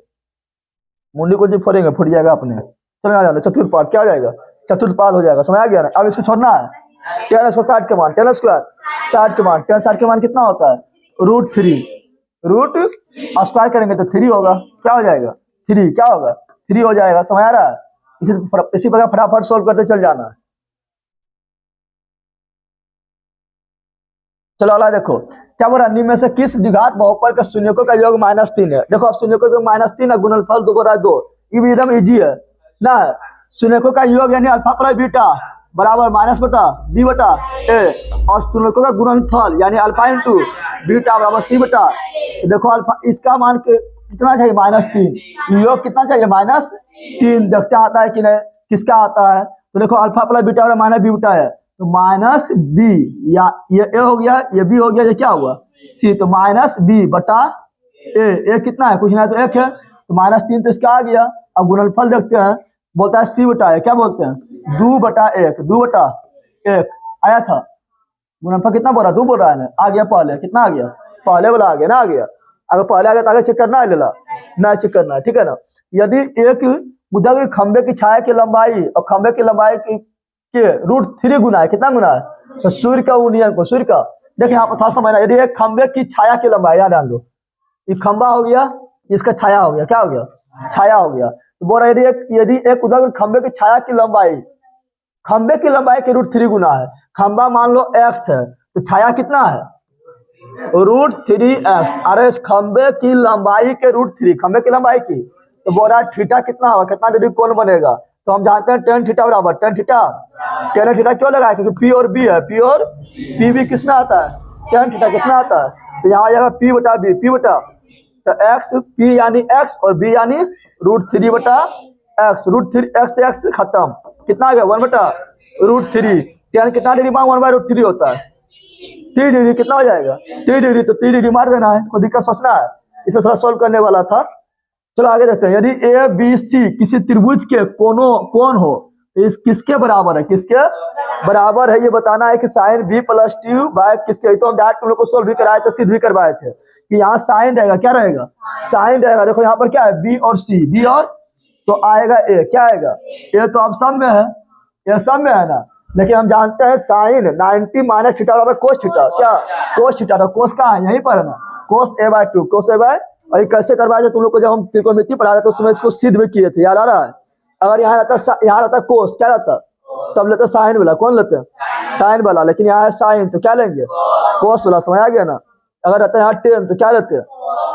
मुंडी को जो फोड़ेंगे फूट जाएगा अपने। चलो आ जाना, चतुर्थ पद क्या हो जाएगा, चतुर्थ पद हो जाएगा, समझ आ गया ना। अब इसको छोड़ना है, टेन इसको 60 के मान, टेन स्क्वायर 60 के मान, टेन 60 के मान कितना होता है, √3, रूट स्क्वायर करेंगे तो 3 होगा, क्या हो जाएगा, 3, क्या होगा, 3 हो जाएगा, समझ आ रहा है। इसी प्रकार फटाफट सोल्व करते चल जाना है। चलो अगला देखो, क्या बोल रहा है, निम्न में से किस द्विघात बहुपद के शून्यकों का योग -3 है। देखो अब शून्यकों का -3 है, गुणनफल 2 बटा 2, ये भी एकदम इजी है ना। शून्यकों का योग यानी अल्फा प्लस बीटा बराबर माइनस बटा बी बटा ए, और शून्यकों का गुणनफल यानी अल्फा इंटू बीटा बराबर सी बटा। देखो अल्फा, इसका मान कितना चाहिए, -3, योग कितना चाहिए, -3। देखते आता है कि नहीं, किसका आता है, तो देखो अल्फा प्लस बीटा और माइनस बी बटा है, तो माइनस बी, या ये ए हो गया, ये बी हो गया, ये क्या हुआ सी, तो माइनस बी बटा ए कितना है, कुछ ना तो 1 है, तो -3 तो इसका आ गया। अब गुणनफल देखते हैं, बोलता है सी बटा है, क्या बोलते हैं, 2 बटा 1, 2 बटा 1 आया था। गुणनफल कितना बोल रहा है, 2 बोल रहा है ना, आ गया पहले, कितना आ गया, पहले वाला आ गया ना, आ गया। अगर पहले आ गया तो आगे चेक करना है, लेला ना चेक करना है, ठीक है ना। यदि एक मुद्दा के खंबे की छाया की लंबाई और खंबे की लंबाई के √3 गुना है, कितना गुना है, तो सूर्य का यूनियन को, सूर्य का, देखिए यहाँ पर थोड़ा समझना, यदि एक खंबे की छाया की लंबाई, याद डाल दो, ये खंबा हो गया, इसका छाया हो गया, क्या हो गया, छाया हो गया। तो बोल रहा है यदि एक उदाहरण खंबे की छाया की लंबाई, खंबे की लंबाई के √3 गुना है, खंबा मान लो x है, तो छाया कितना है, √3x। अरे इस खंबे की लंबाई के √3, खंबे की लंबाई की, तो बोल रहा है थीटा कितना होगा, कितना डिग्री कोण बनेगा, तो हम जानते हैं tan थीटा बराबर tan थीटा, tan थीटा क्यों लगाया, क्योंकि P और B है, P और P भी किसमें आता है, tan थीटा किसमें आता है, तो यहाँ आ जाएगा P बटा B, P बटा, तो x, P यानी x और B यानी √3 बटा x, √3 x से x खत्म, कितना आ गया 1 बटा √3, यानी कितना डिग्री मांग 1/√3 होता है, 3 डिग्री, कितना हो जाएगा 3 डिग्री, तो 3 डिग्री मार देना है, कोई दिक्कत सोचना है, इसे थोड़ा सोल्व करने वाला था। चलो आगे देखते हैं, यदि ए बी सी किसी त्रिभुज के कोण हो, तो इस किसके बराबर है, किसके बराबर है, ये बताना है कि साइन b + 2 बाय किसके, तो हम डायरेक्ट तुम लोग को सोल्व भी कराए थे, सिद्ध भी करवाए थे कि यहाँ साइन रहेगा, क्या रहेगा, साइन रहेगा। देखो यहाँ पर क्या है, b और c, b और, तो आएगा a, क्या आएगा, a तो अब सब में है, ये सब में है ना, लेकिन हम जानते हैं साइन 90 माइनस थीटा बराबर कोस थीटा, क्या कोस थीटा, तो कोस का है यहीं पर है ना, कोस a/2, कोस a/, और ये कैसे करवाए थे तुम लोग को, जब हम त्रिकोणमिति पढ़ा रहे थे उसमें इसको सिद्ध भी किए थे, याद आ रहा है। अगर यहाँ रहता कोस, क्या रहता, तब लेते साइन वाला, कौन लेते हैं, साइन वाला, लेकिन यहाँ है साइन, तो क्या लेंगे, कोस वाला, समझ आ गया ना। अगर रहता है यहाँ टेन, तो क्या लेते हैं,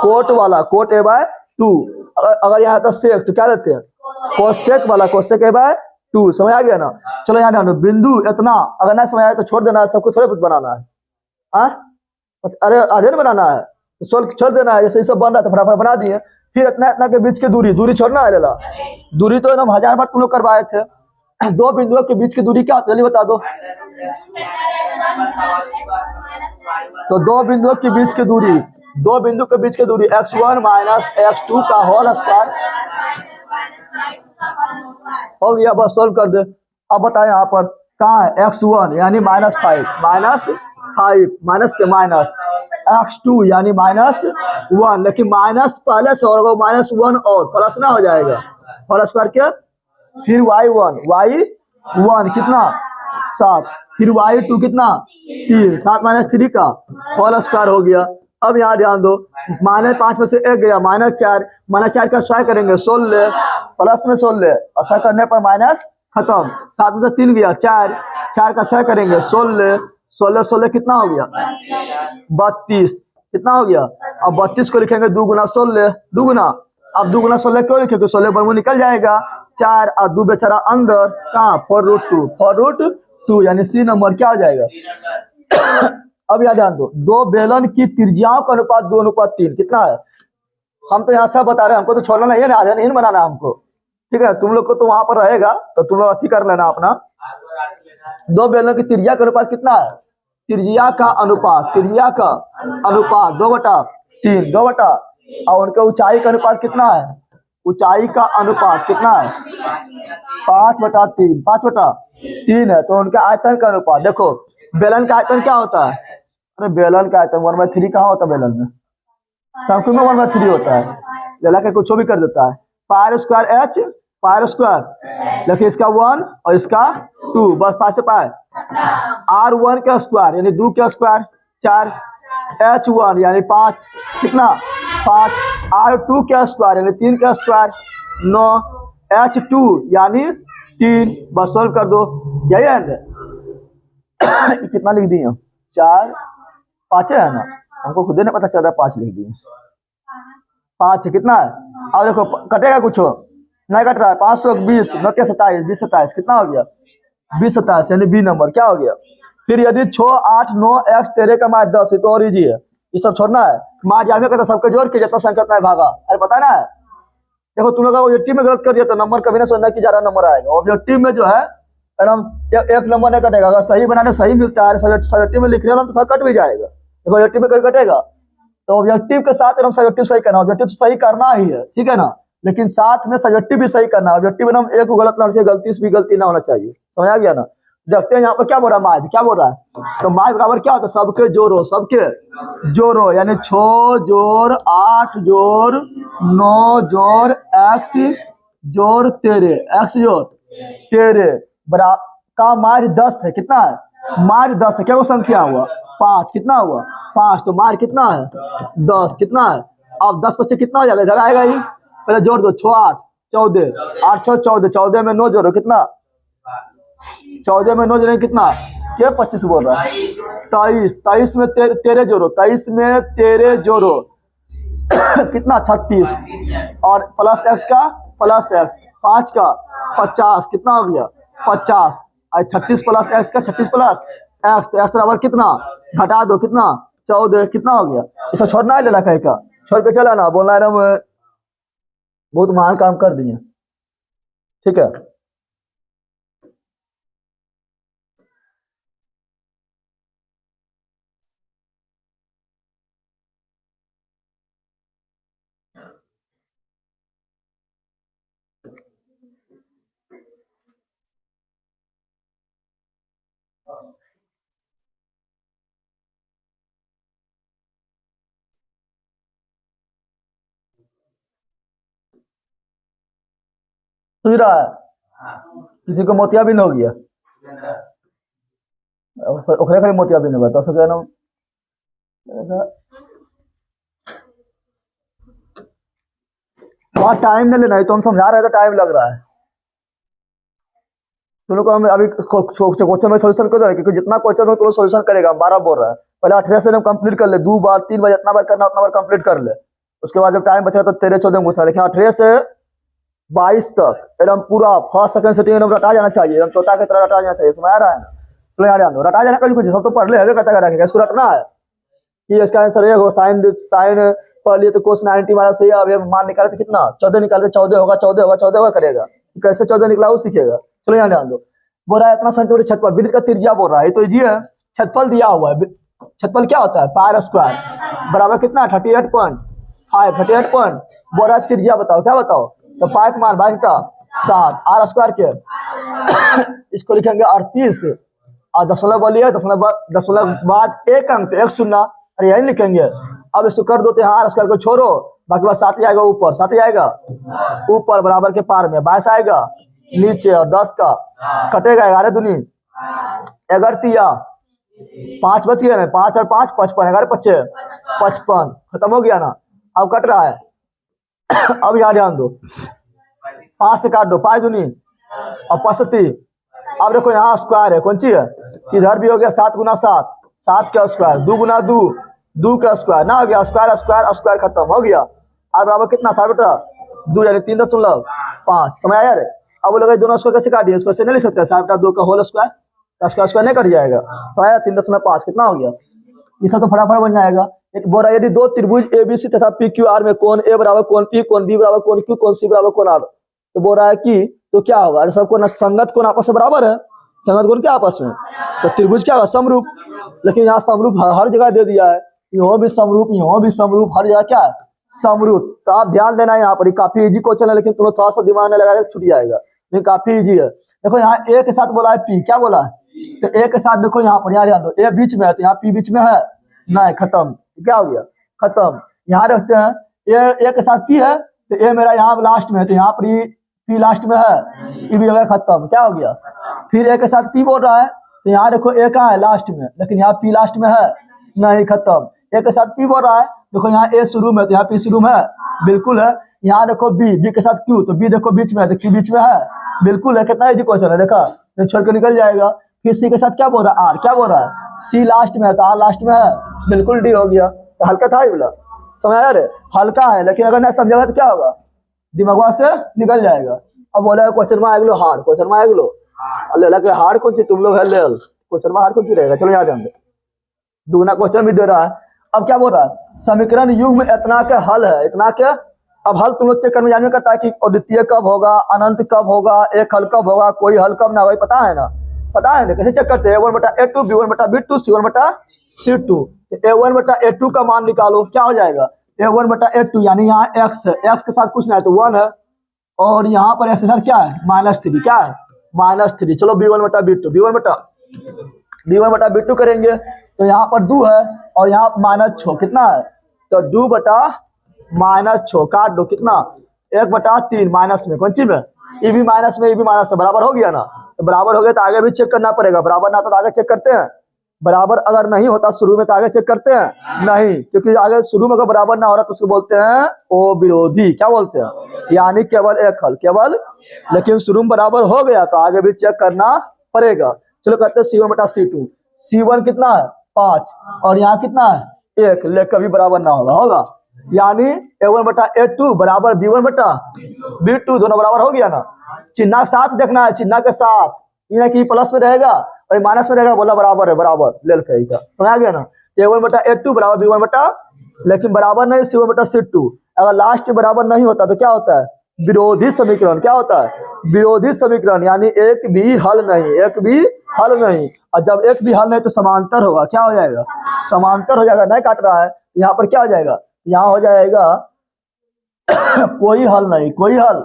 कोट वाला, कोट a/2। अगर यहाँ रहता सेक, तो क्या लेते हैं, कोसेक वाला, कोसेक a/2, समझ आ गया ना। चलो यहाँ ध्यान दो, बिंदु इतना, अगर ना समझ आए तो छोड़ देना है, सबको थोड़े कुछ बनाना है, अरे आधे न बनाना है, तो सोल्व छोड़ देना है, जैसे ये सब बन रहा था फटाफट बना दिए। फिर इतना इतना के बीच की दूरी छोड़ना है, लेला दूरी तो एकदम 1000 बार तुम लोग करवाए थे। 2 बिंदुओं के बीच की दूरी क्या होती है, जल्दी बता दो, तो 2 बिंदुओं के बीच की दूरी, 2 बिंदु के बीच की दूरी x1 - x2 का होल स्क्वायर हो गया, बस सोल्व कर दे। अब बताएं यहाँ पर कहाँ है, x1 यानी -5, माइनस के माइनस, x2 यानी -1, लेकिन माइनस पहले से और -1 और प्लस ना हो जाएगा, प्लस करके फिर y1 कितना 7, फिर y2 कितना 3, 7 - 3 का होल स्क्वायर हो गया। अब यहाँ ध्यान दो, -5 में से 1 गया, -4 का स्क्वायर करेंगे 16, प्लस में 16 और स्क्वायर करने पर माइनस खत्म, 7 में से 3 गया 4 का स्क्वायर करेंगे 16 कितना हो गया 32, कितना हो गया। अब 32 को लिखेंगे 2 गुना 16, 2 गुना अब 2 गुना 16 क्यों लिखे? 16 बरमू निकल जाएगा 4 और 2 बेचारा अंदर कहाँ? 4√2, 4√2 यानी सी नंबर क्या हो जाएगा? अब यहाँ ध्यान दो, दो बेलन की त्रिज्याओं का अनुपात 2:3 कितना है? हम तो यहाँ सब बता रहे हैं, हमको तो छोड़ना नहीं है ना, आधा नहीं बनाना हमको, ठीक है? तुम लोग को तो वहां पर रहेगा तो तुम लोग अच्छी कर लेना अपना। दो बेलन की त्रिज्या का अनुपात कितना है? त्रिज्या का अनुपात 2/3, 2 और उनका ऊंचाई का अनुपात कितना है? ऊंचाई का अनुपात कितना है? 5/3, 5/3 है। तो उनका आयतन का अनुपात देखो, बेलन का आयतन क्या होता है? अरे बेलन का आयतन 1/3 कहाँ होता है? बेलन में शंकु में 1/3 होता है, लला के कुछ भी कर देता है। Pier square H, pier square देखिए, इसका 1 और इसका 2, बस 5 से पाए। R1 का स्क्वायर यानी 2 का स्क्वायर 4, H1 यानी 5 कितना? 5, R2 का स्क्वायर यानी 3 का स्क्वायर 9, H2 यानी 3, बस सोल्व कर दो, यही है। कितना लिख दिए? 4, 5 है ना, हमको खुद नहीं पता चल रहा है, 5 लिख दिए, 5 है कितना है? अब देखो कटेगा कुछ नहीं कट रहा है, 520, 9 के 27, 20 27 कितना हो गया? 20 27 यानी बी नंबर क्या हो गया? फिर यदि 6 8 9 x 13 का मार्च 10 है तो और इजी है, ये सब छोड़ना है। मार्च जाने का सबके जोड़ के जितना संख्या नहीं भागा, अरे पता ना है। देखो तुम लोग ऑब्जेक्टिव में गलत कर दिया तो नंबर कभी ना सोचना कि ज्यादा नंबर आएगा। ऑब्जेक्टिव में जो है एकदम एक नंबर नहीं कटेगा, अगर सही बनाने सही मिलता है, सब्जेक्टिव में लिख रहे हो तो कट भी जाएगा। देखो ऑब्जेक्टिव में कभी कटेगा तो ऑब्जेक्टिव के साथ एकदम सब्जेक्टिव सही करना, ऑब्जेक्टिव सही करना ही है, ठीक है ना, लेकिन साथ में सब्जेक्टिव भी सही करना। ऑब्जेक्टिव में एक गलत ना होना चाहिए, गलती से भी गलती ना होना चाहिए, समझ आ गया ना? देखते हैं यहाँ पर क्या बोल रहा है मार्च, क्या बोल रहा है? तो मार्च बराबर क्या होता है? सबके जोड़ो, सबके जोड़ो यानी 6 जोड़ 8 जोड़ 9 जोड़ x जोड़ 13, x जोड़ 13 बराबर का मार्च 10 है, कितना है? मार्च 10 है, क्या वो संख्या हुआ? 5, कितना हुआ? 5, तो मार्च कितना है? 10, कितना है? अब 10 बच्चे कितना हो जाएगा? इधर आएगा ही, पहले जोड़ दो, 6 8 14, 8 6 14, 14 में 9 जोड़ो कितना? 14 में 9 जोड़े कितना? क्या 25 बोल रहा है? 23, 23 में 13 जोड़ो, 23 में 13 जोड़ो कितना? 36 और प्लस x का प्लस x 5 का 50 कितना हो गया? 50 और 36 प्लस x का 36 प्लस x, तो x बराबर कितना? घटा दो कितना? 14, कितना हो गया? इसे छोड़ना है, लेला कहीं का छोड़ के चला ना, बोलना है ना बहुत महान काम कर दिए, ठीक है। सुझ रहा है? किसी को मोतियाबिंद हो गया? ओखरे खाली मोतियाबिंद होगा तो सब ना वहाँ टाइम नहीं लेना है, तो हम समझा रहे हैं तो टाइम लग रहा है। तुम लोग को हम अभी क्वेश्चन में सोल्यूशन कर दे, क्योंकि जितना क्वेश्चन में तुम लोग सोल्यूशन करेगा, हम 12 बोल रहा है, पहले 18 से हम कंप्लीट कर ले, 2 बार 3 बार जितना बार करना उतना बार कंप्लीट कर ले, उसके बाद जब टाइम बचेगा तो 13 14 में पूछना। लेकिन 18 से 22 तक एकदम पूरा फर्स्ट सेकंड सेटिंग एकदम रटा जाना चाहिए, एकदम तोता की तरह रटा जाना चाहिए, समझ आ रहा है ना? तो यार ध्यान दो, रटा जाना कभी कुछ सब तो पढ़ ले, हवे करता रखेगा, इसको रटना है कि इसका आंसर ये हो। साइन साइन पढ़ लिए तो कोस 90 हमारा सही है, अब मान निकाले तो कितना? 14 निकालते 14 होगा, 14 होगा, 14 होगा करेगा, कैसे 14 निकला वो सीखेगा। चलो यहाँ ध्यान दो, बोल रहा है इतना सेंटीमीटर छतपल, वृत्त का त्रिज्या बोल रहा है, तो ये छतपल दिया हुआ है। छतपल क्या होता है? पायर स्क्वायर बराबर कितना? 38.5, 38 पॉइंट। बोल रहा है त्रिज्या बताओ, क्या बताओ? तो 5 मार 22 का 7 आर स्क्वायर के इसको लिखेंगे 38 और दशमलव बोलिए, दशमलव बाद 1 अंक, तो 1 शून्य, अरे यही लिखेंगे। अब इसको कर दो तो यहाँ आर स्क्वायर को छोड़ो, बाकी बात 7 जाएगा ऊपर, 7 जाएगा ऊपर बराबर के पार में 22 आएगा नीचे, और 10 का कटेगा 11 दूनी 11 5 बच गया ना, 5 और 5 55, 11 5 55, खत्म हो गया ना। अब कट रहा है अब यहाँ ध्यान दो, 5 से काट दो, 5 दूनी और 65। अब देखो यहाँ स्क्वायर है, कौन सी है? इधर भी हो गया 7 गुना 7, 7 का स्क्वायर, 2 गुना 2, 2 का स्क्वायर ना हो गया, स्क्वायर स्क्वायर स्क्वायर खत्म हो गया। और बराबर कितना? 7 बेटा 2 यानी 3.5 समय आया रे। अब वो लगा दोनों स्क्वायर कैसे काटिए, इसको ऐसे नहीं लिख सकते, 7/2 का होल स्क्वायर, स्क्वायर नहीं कट जाएगा, समय आया 3.5 कितना हो गया, ये सब तो फटाफट बन जाएगा। एक बोल रहा है यदि दो त्रिभुज एबीसी तथा पी क्यू आर में कोण ए बराबर कोण पी, कोण बी बराबर कोण क्यू, कोण सी बराबर कोण आर, तो बोल रहा है कि तो क्या होगा, अरे सबको ना संगत कोण आपस में बराबर है, संगत कोण क्या आपस में, तो त्रिभुज क्या होगा समरूप, लेकिन यहाँ समरूप हर जगह दे दिया है, यहाँ भी समरूप, यहाँ भी समरूप, हर जगह क्या है समरूप। तो आप ध्यान देना यहाँ पर, काफी इजी क्वेश्चन है, लेकिन तुम्हें थोड़ा सा दिमाग में लगाकर छूट जाएगा, लेकिन काफी इजी है। देखो यहाँ ए के साथ बोला है पी, क्या बोला है, तो ए के साथ देखो यहाँ पर, यहाँ ध्यान दो, ए बीच में है तो यहाँ पी बीच में है नहीं, खत्म, क्या हो गया खत्म। यहाँ रखते हैं ए के साथ पी है तो ए मेरा यहाँ लास्ट में है, तो यहाँ पर पी लास्ट में है, ई भी हो गया खत्म, क्या हो गया। फिर ए के साथ पी बोल रहा है तो यहाँ देखो ए कहाँ है लास्ट में, लेकिन यहाँ पी लास्ट में है नहीं, खत्म। ए के साथ पी बोल रहा है, देखो यहाँ ए शुरू में तो यहाँ पी शुरू में है, बिल्कुल है। यहाँ देखो बी के साथ क्यू, तो बी देखो बीच में है तो क्यू बीच में है, बिल्कुल है। कितना इजी क्वेश्चन है, देखा छोड़ के निकल जाएगा। फिर सी के साथ क्या बोल रहा है आर, क्या बोल रहा है सी लास्ट में है तो आर लास्ट में है, बिल्कुल डी हो गया। तो हल्का था ये बोला, समझ आया रे, हल्का है, लेकिन अगर नहीं समझेगा तो क्या होगा दिमाग से निकल जाएगा। अब बोला क्वेश्चन में आएगा हार्ड, क्वेश्चन में आएगा अल्लाह के हार्ड कौन सी तुम लोग है, क्वेश्चन में हार्ड कौन सी रहेगा, चलो याद है, दूना क्वेश्चन भी दे रहा है। अब क्या बोल रहा है समीकरण युग में इतना के हल है, इतना के, अब हल तुम लोग चेक करने जानने करता है कि अद्वितीय कब होगा, अनंत कब होगा, एक हल कब होगा, कोई हल कब ना होगा, पता है ना, पता है ना, कैसे चेक करते हैं, A1/A2 B1/B2 C1/C2, A1/A2 का मान निकालो, क्या हो जाएगा A1/A2, यानी यहाँ x है, x के साथ कुछ ना है तो 1 है, और यहाँ पर x के साथ क्या है -3, क्या है -3। चलो B1/B2 करेंगे तो यहाँ पर 2 है और यहाँ -6 कितना है, तो 2/-6 काट दो, कितना 1/3 माइनस में, कौन सी में, ये भी माइनस में, ये भी माइनस में, बराबर हो गया ना, तो बराबर हो गया तो आगे भी चेक करना पड़ेगा, बराबर ना तो आगे चेक करते हैं, बराबर अगर नहीं होता शुरू में तो आगे चेक करते हैं नहीं, क्योंकि आगे शुरू में अगर बराबर ना हो रहा तो उसको बोलते हैं ओ विरोधी, क्या बोलते हैं, यानी केवल एक हल, केवल, लेकिन शुरू में बराबर हो गया तो आगे भी चेक करना पड़ेगा। चलो करते हैं C1/C2, C1 कितना है 5 और यहाँ कितना है 1, लेकिन कभी बराबर ना होगा, यानी A1/A2 बराबर B1/B2, दोनों बराबर हो गया ना। चिन्ह के साथ देखना है, चिन्ह के साथ, ये कि प्लस में रहेगा और माइनस में रहेगा, बोला बराबर है, बराबर ले लेगा, समझ आ गया ना। A1/A2 बराबर B1/, लेकिन बराबर नहीं C1/C2, अगर लास्ट बराबर नहीं होता तो क्या होता है विरोधी समीकरण, क्या होता है विरोधी समीकरण, यानी एक भी हल नहीं, एक भी हल नहीं, और जब एक भी हल नहीं तो समांतर होगा, क्या हो जाएगा समांतर हो जाएगा, नहीं काट रहा है, यहाँ पर क्या हो जाएगा, यहाँ हो जाएगा कोई हल नहीं, कोई हल।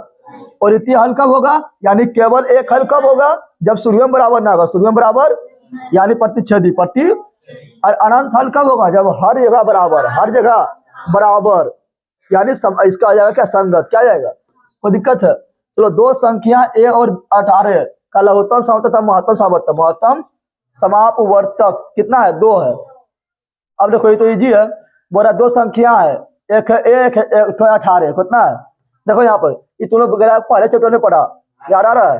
और इतनी हल कब होगा, यानी केवल एक हल कब होगा, जब शुरू में बराबर ना होगा, शुरू में बराबर यानी प्रतिच्छेदी प्रति, और अनंत हल कब होगा, जब हर जगह बराबर, हर जगह बराबर, यानी इसका आ जाएगा क्या संगत, क्या जाएगा, कोई दिक्कत है। चलो दो संख्या a और 18 का लघुत्तम समावर्तक, महत्तम समावर्तक, महत्तम समापवर्तक कितना है 2 है। अब देखो ये तो इजी है, बोला दो संख्या है, एक है a, एक 18, कितना है, देखो यहाँ पर ये तुम लोग पहले चैप्टर में पढ़ा, याद आ रहा है,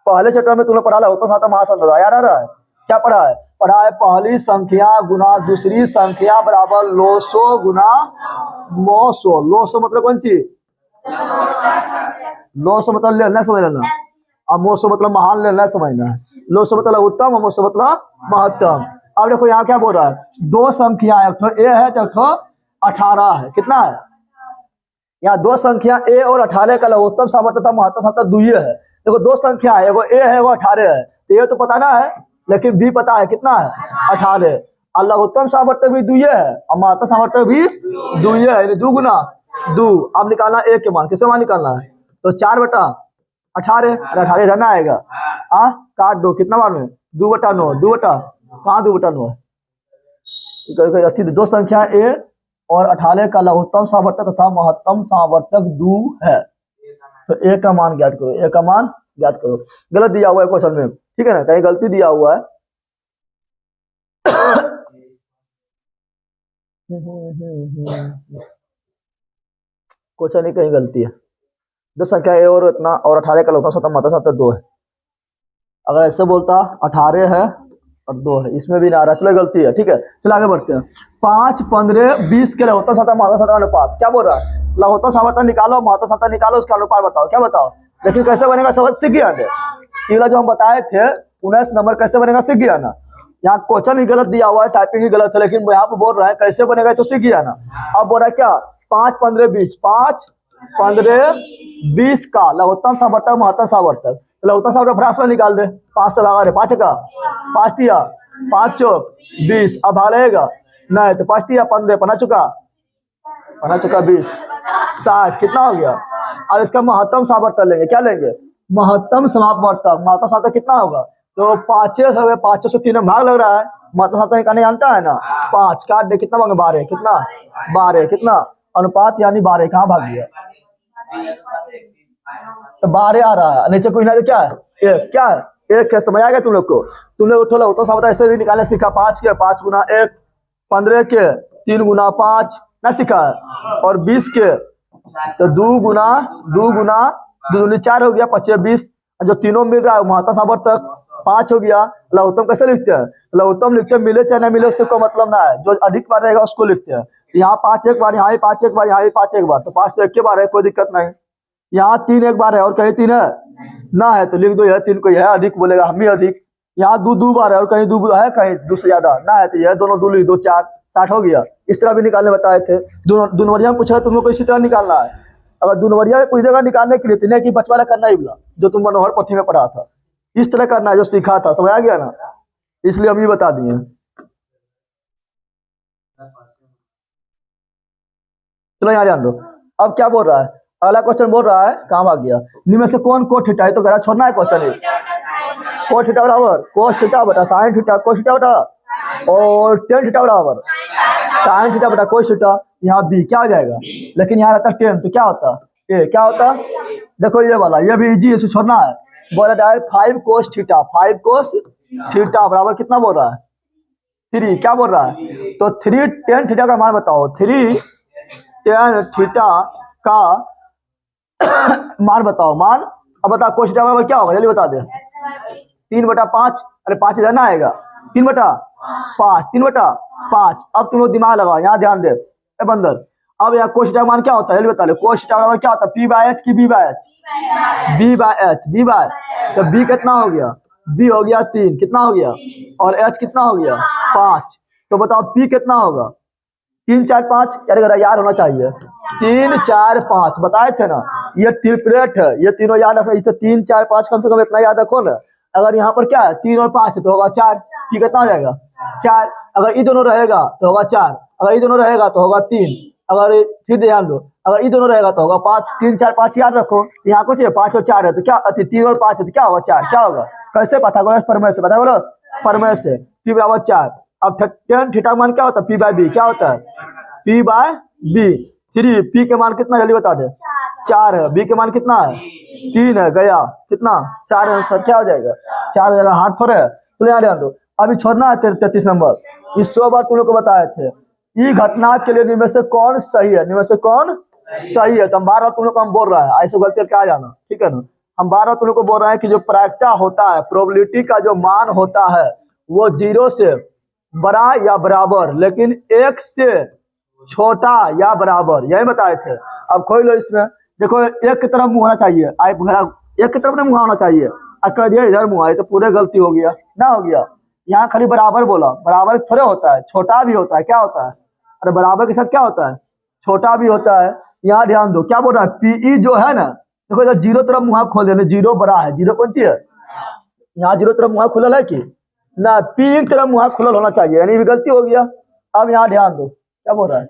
पहले चैप्टर में तुम लोग पढ़ा लघुत्तम समावर्तक महासंख्या, याद आ रहा है, क्या पढ़ा है पहली संख्या गुना दूसरी संख्या बराबर लोसो गुना मोसो। लोसो मतलब कौन चीज, लोसो मतलब लेना समझ लेना, और मोसो मतलब महान लेना समझना है, लोसो मतलब उत्तम और मोसो मतलब महत्तम। अब देखो यहाँ क्या बोल रहा है, दो संख्या है, एक ठो ए है तो एक ठो 18 है, कितना है, यहाँ दो संख्या a और 18 का लघुत्तम समावर्तक महत्तम समावर्तक दुई है। देखो दो संख्या है, वो a है वो 18 है, तो ये तो पता ना है, लेकिन b पता है, कितना है 18, और लघुत्तम समावर्तक भी दुई है और महत्तम समावर्तक भी दुई है, यानी 2 गुना 2। अब निकालना a के मान, किसे मान निकालना है, तो 4/18, 18 रहना आएगा, काट दो, कितना बार में 2/9, 2 कहाँ 2/9 है, दो संख्या a और 18 का लघुत्तम समावर्तक तथा महत्तम समावर्तक 2 है, तो a का मान ज्ञात करो, a का मान ज्ञात करो। गलत दिया हुआ है क्वेश्चन में, ठीक है ना, कहीं गलती दिया हुआ है क्वेश्चन नहीं, कहीं गलती है। दो संख्या a और इतना और 18 का लघुत्तम समावर्तक महत्तम समावर्तक 2 है, अगर ऐसे बोलता 18 है और 2 है, इसमें भी ना आ रहा, चलो गलती है, ठीक है। चलो आगे बढ़ते हैं। 5, 15, 20 के लघुत्तम समावर्तक महत्तम समावर्तक अनुपात, क्या बोल रहा है लघुत्तम सामर्थ्य निकालो, महत्तम सामर्थ्य निकालो, उसका अनुपात बताओ। क्या बताओ? लेकिन कैसे बनेगा समझ सीख गया ना? ये जो हम बताए थे 19 नंबर कैसे बनेगा सीख गया ना? यहाँ क्वेश्चन ही गलत दिया हुआ है, टाइपिंग ही गलत है, लेकिन यहाँ पे बोल रहा है कैसे बनेगा तो सीख गया ना। अब बोल रहा है क्या 5 15 20, 5 15 20 का लघुत्तम सामर्थ्य महत्तम सामर्थ्य। लघुत्तम सामर्थ्य फटाफट निकाल दे। 5 से भागा दे, 5 का 5 दिया, 5 चौक 20, अब भाग रहेगा नहीं तो 5 दिया 15, 15 चुका 20, 60 कितना हो गया। अब इसका महत्तम सामर्थ्य लेंगे, क्या लेंगे? महत्तम सामर्थ्य। महत्तम सामर्थ्य कितना होगा? तो 5 हो गए, 5 से 3 भाग लग रहा है, महत्तम सामर्थ्य निकालने जानता है ना। 5 काट दे, कितना होगा? 12, कितना 12, कितना अनुपात यानी 12, कहाँ भाग गया? तो 12 आ रहा है, नीचे कोई ना, तो क्या है? एक, क्या है? एक है, समझ आ गया तुम लोग को? तुम लोग उठो तो सामर्थ्य ऐसे भी निकालने सीखा। 5 के 5 गुना 1, 15 के 3 गुना 5 ना सीखा है, और 20 के तो 2 गुना 2 दूनी 4 हो गया, 25 20, जो तीनों मिल रहा है महत्तम सामर्थ्य 5 हो गया। लघुत्तम कैसे लिखते हैं? लघुत्तम लिखते हैं मिले चाहे ना मिले उससे कोई मतलब ना है, जो अधिक बार रहेगा उसको लिखते हैं। यहाँ 5 एक बार, यहाँ भी 5 एक बार, यहाँ भी 5 एक बार, तो 5 तो एक के बार है, कोई दिक्कत नहीं। यहाँ 3 एक बार है और कहीं 3 है ना है तो लिख दो यह 3 को, यह अधिक बोलेगा हम ही अधिक। यहाँ 2 बार है और कहीं 2 है, कहीं 2 से ज्यादा ना है तो यह दोनों 2 लिख दो, 4 60 हो गया। इस तरह भी निकालने बताए थे। दो नंबरिया में पूछा तुम लोग को इसी तरह निकालना है। अगर 2 नंबरिया में पूछेगा निकालने के लिए तो नहीं कि बचवाला करना ही बोला, जो तुम मनोहर पोथी में पढ़ा था इस तरह करना है, जो सीखा था, समझ आ गया ना? इसलिए हम ये बता दिए। चलो यहाँ ध्यान दो। अब क्या बोल रहा है? अगला क्वेश्चन बोल रहा है, कहाँ भाग गया? निम्न में से कौन कोट थीटा है? तो गला छोड़ना है क्वेश्चन। कोट थीटा बराबर कोस थीटा बटा साइन थीटा, कोस थीटा बटा और टेन थीटा बराबर साइन थीटा बटा कोस थीटा। यहाँ बी क्या आ जाएगा? लेकिन यहाँ रहता 10 तो क्या होता? ए क्या होता? देखो ये वाला, ये भी इजी है, इसे छोड़ना है। बोल रहा है 5 कोस थीटा, 5 कोस थीटा बराबर कितना बोल रहा है? 3। क्या बोल रहा है? तो 3 टेन थीटा का मान बताओ। 3 टेन थीटा का मान बताओ, मान। अब बता कोस थीटा बराबर क्या होगा, जल्दी बता दे। 3/5, अरे 5 इधर ना आएगा, 3/5, 3/5। अब तुम लोग दिमाग लगाओ, यहाँ ध्यान दे बंदर। अब यहाँ कोस थीटा का मान क्या होता है जल्दी बता ले। कोस थीटा बराबर क्या होता है? P/H की B/H? B/H, B/H। तो B कितना हो गया? B हो गया 3, कितना हो गया? और H कितना हो गया? 5। तो बताओ P कितना होगा? 3 4 5, यार होना चाहिए। 3 4 5 बताए थे ना, ये ट्रिपलेट है, ये तीनों याद रखना। इससे 3 4 5 कम से कम इतना याद रखो ना। अगर यहाँ पर क्या है 3 और 5 तो होगा 4, P कितना हो जाएगा? 4। अगर ये दोनों रहेगा तो होगा 4, अगर ये दोनों रहेगा तो होगा 3, अगर फिर ध्यान दो अगर ये दोनों रहेगा तो होगा 5। 3 4 5 याद रखो। यहाँ कुछ है 5 और 4 है तो क्या 3 और 5 है तो क्या होगा? 4। क्या होगा? कैसे? पाइथागोरस प्रमेय से, पाइथागोरस प्रमेय से P बराबर 4। अब टेन थीटा मान क्या होता है? P/B क्या होता है? P/B। 3 P के मान कितना जल्दी बता दे? 4 है। B के मान कितना है? 3 है। गया कितना? 4 है सर, क्या हो जाएगा? 4 हो जाएगा। हाथ थोड़े है तो यहाँ ध्यान दो। अभी छोड़ना है 33 नंबर। इस 100 बार तुम लोग को बताए थे ये घटना के लिए निम्न में से कौन सही है? निम्न में से कौन सही है? तो हम 12 तुम लोग को हम बोल रहा है, ऐसे गलती क्या जाना, ठीक है ना? हम 12 तुम लोग को बोल रहे हैं कि जो प्रायिकता होता है, प्रोबेबिलिटी का जो मान होता है वो 0 से बड़ा या बराबर, लेकिन 1 से छोटा या बराबर, यही बताए थे। अब खोल लो इसमें, देखो एक की तरफ मुंह होना चाहिए, एक की तरफ नहीं मुंह होना चाहिए। कह दिया इधर मुंह आए तो पूरे गलती हो गया ना, हो गया। यहाँ खाली बराबर बोला, बराबर थोड़े होता है, छोटा भी होता है। क्या होता है? अरे बराबर के साथ क्या होता है? छोटा भी होता है। यहाँ ध्यान दो क्या बोल रहा है? पीई जो है ना, देखो इधर 0 तरफ मुंह खोल देने, 0 बड़ा है, 0 कौन सी है? यहाँ 0 तरफ मुंह खुलल है कि ना? पी की तरफ मुंह खुलल होना चाहिए, यानी भी गलती हो गया। अब यहाँ ध्यान दो क्या बोल रहा है,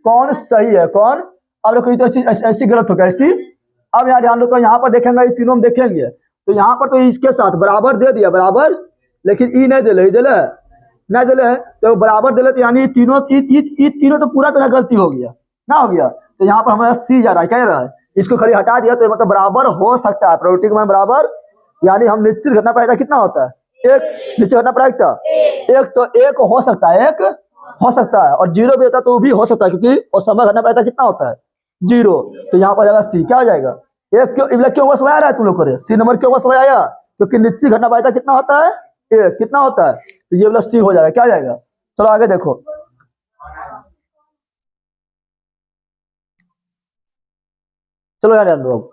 कौन सही है कौन। अब देखो तो ऐसी गलत हो गया ऐसी। अब यहाँ ध्यान दो, तो यहाँ पर देखेंगे, तीनों में देखेंगे तो यहाँ पर तो इसके साथ बराबर दे दिया बराबर, लेकिन ई नहीं दिले, नहीं दिले तो बराबर दिले, तो यानी तीनों तीनों तो पूरा तरह गलती हो गया ना, हो गया। तो यहाँ पर हमारा सी जा रहा है, क्या रहा है? इसको खाली हटा दिया तो मतलब बराबर हो सकता है, प्रोबेबिलिटी का मान बराबर, यानी हम निश्चित घटना प्रायिकता कितना होता है? 1। निश्चित घटना प्रायिकता 1, तो 1 हो सकता है, 1 हो सकता है, और 0 भी रहता तो भी हो सकता है, क्योंकि और समय घटना प्रायिकता कितना होता है? 0। तो यहाँ पर जाएगा सी, क्या हो जाएगा? एक क्यों समझ आ रहा है तुम लोग को? सी नंबर क्यों समझ आया? क्योंकि निश्चित घटना प्रायिकता कितना होता है? 1 कितना होता है? तो ये वाला सी हो जाएगा, क्या हो जाएगा? चलो आगे देखो। चलो यार ध्यान दो, अब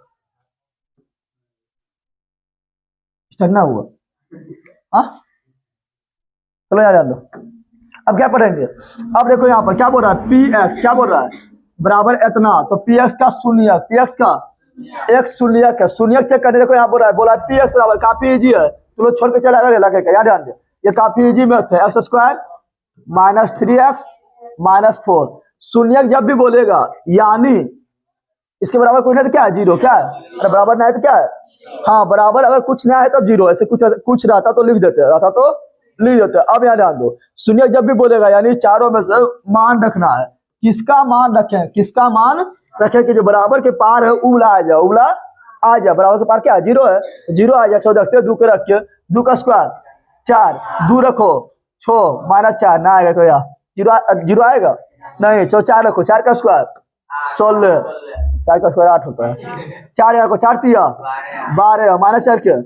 स्टार्ट ना हुआ। हाँ चलो यार ध्यान दो, अब क्या पढ़ेंगे। अब देखो यहाँ पर क्या बोल रहा है, पी एक्स क्या बोल रहा है बराबर इतना, तो पी एक्स का शून्य, पी एक्स का एक्स शून्य का शून्य चेक करने, देखो यहाँ बोला है पी एक्स बराबर, काफी इजी है, तुम लोग छोड़ के चला गया लगे का, याद ध्यान दे, ये काफी इजी मैथ है। X square minus 3x minus 4, शून्य जब भी बोलेगा यानी इसके बराबर कोई नहीं तो क्या है, जीरो, क्या है, अरे बराबर नहीं है तो क्या है, हाँ बराबर, अगर कुछ ना है तब जीरो, ऐसे कुछ रहता तो लिख देते, रहता तो लिख देते। अब यहाँ ध्यान दो, शून्य जब भी बोलेगा यानी चारों में से मान रखना है, किसका मान रखें, किसका मान रखें कि जो बराबर के पार है उबला आ जाए, उबला आ जाए, बराबर के पार क्या है, जीरो है, जीरो आ जाए। 14 रखते 2 के रख के, 2 का स्क्वायर 4, 2 रखो 6 माइनस 4 ना आएगा कोई, जीरो आएगा नहीं, 4 रखो, 4 का स्क्वायर 16, 4 का स्क्वायर 8 होता है, 4 रखो, 4 तिया 12 माइनस 4 के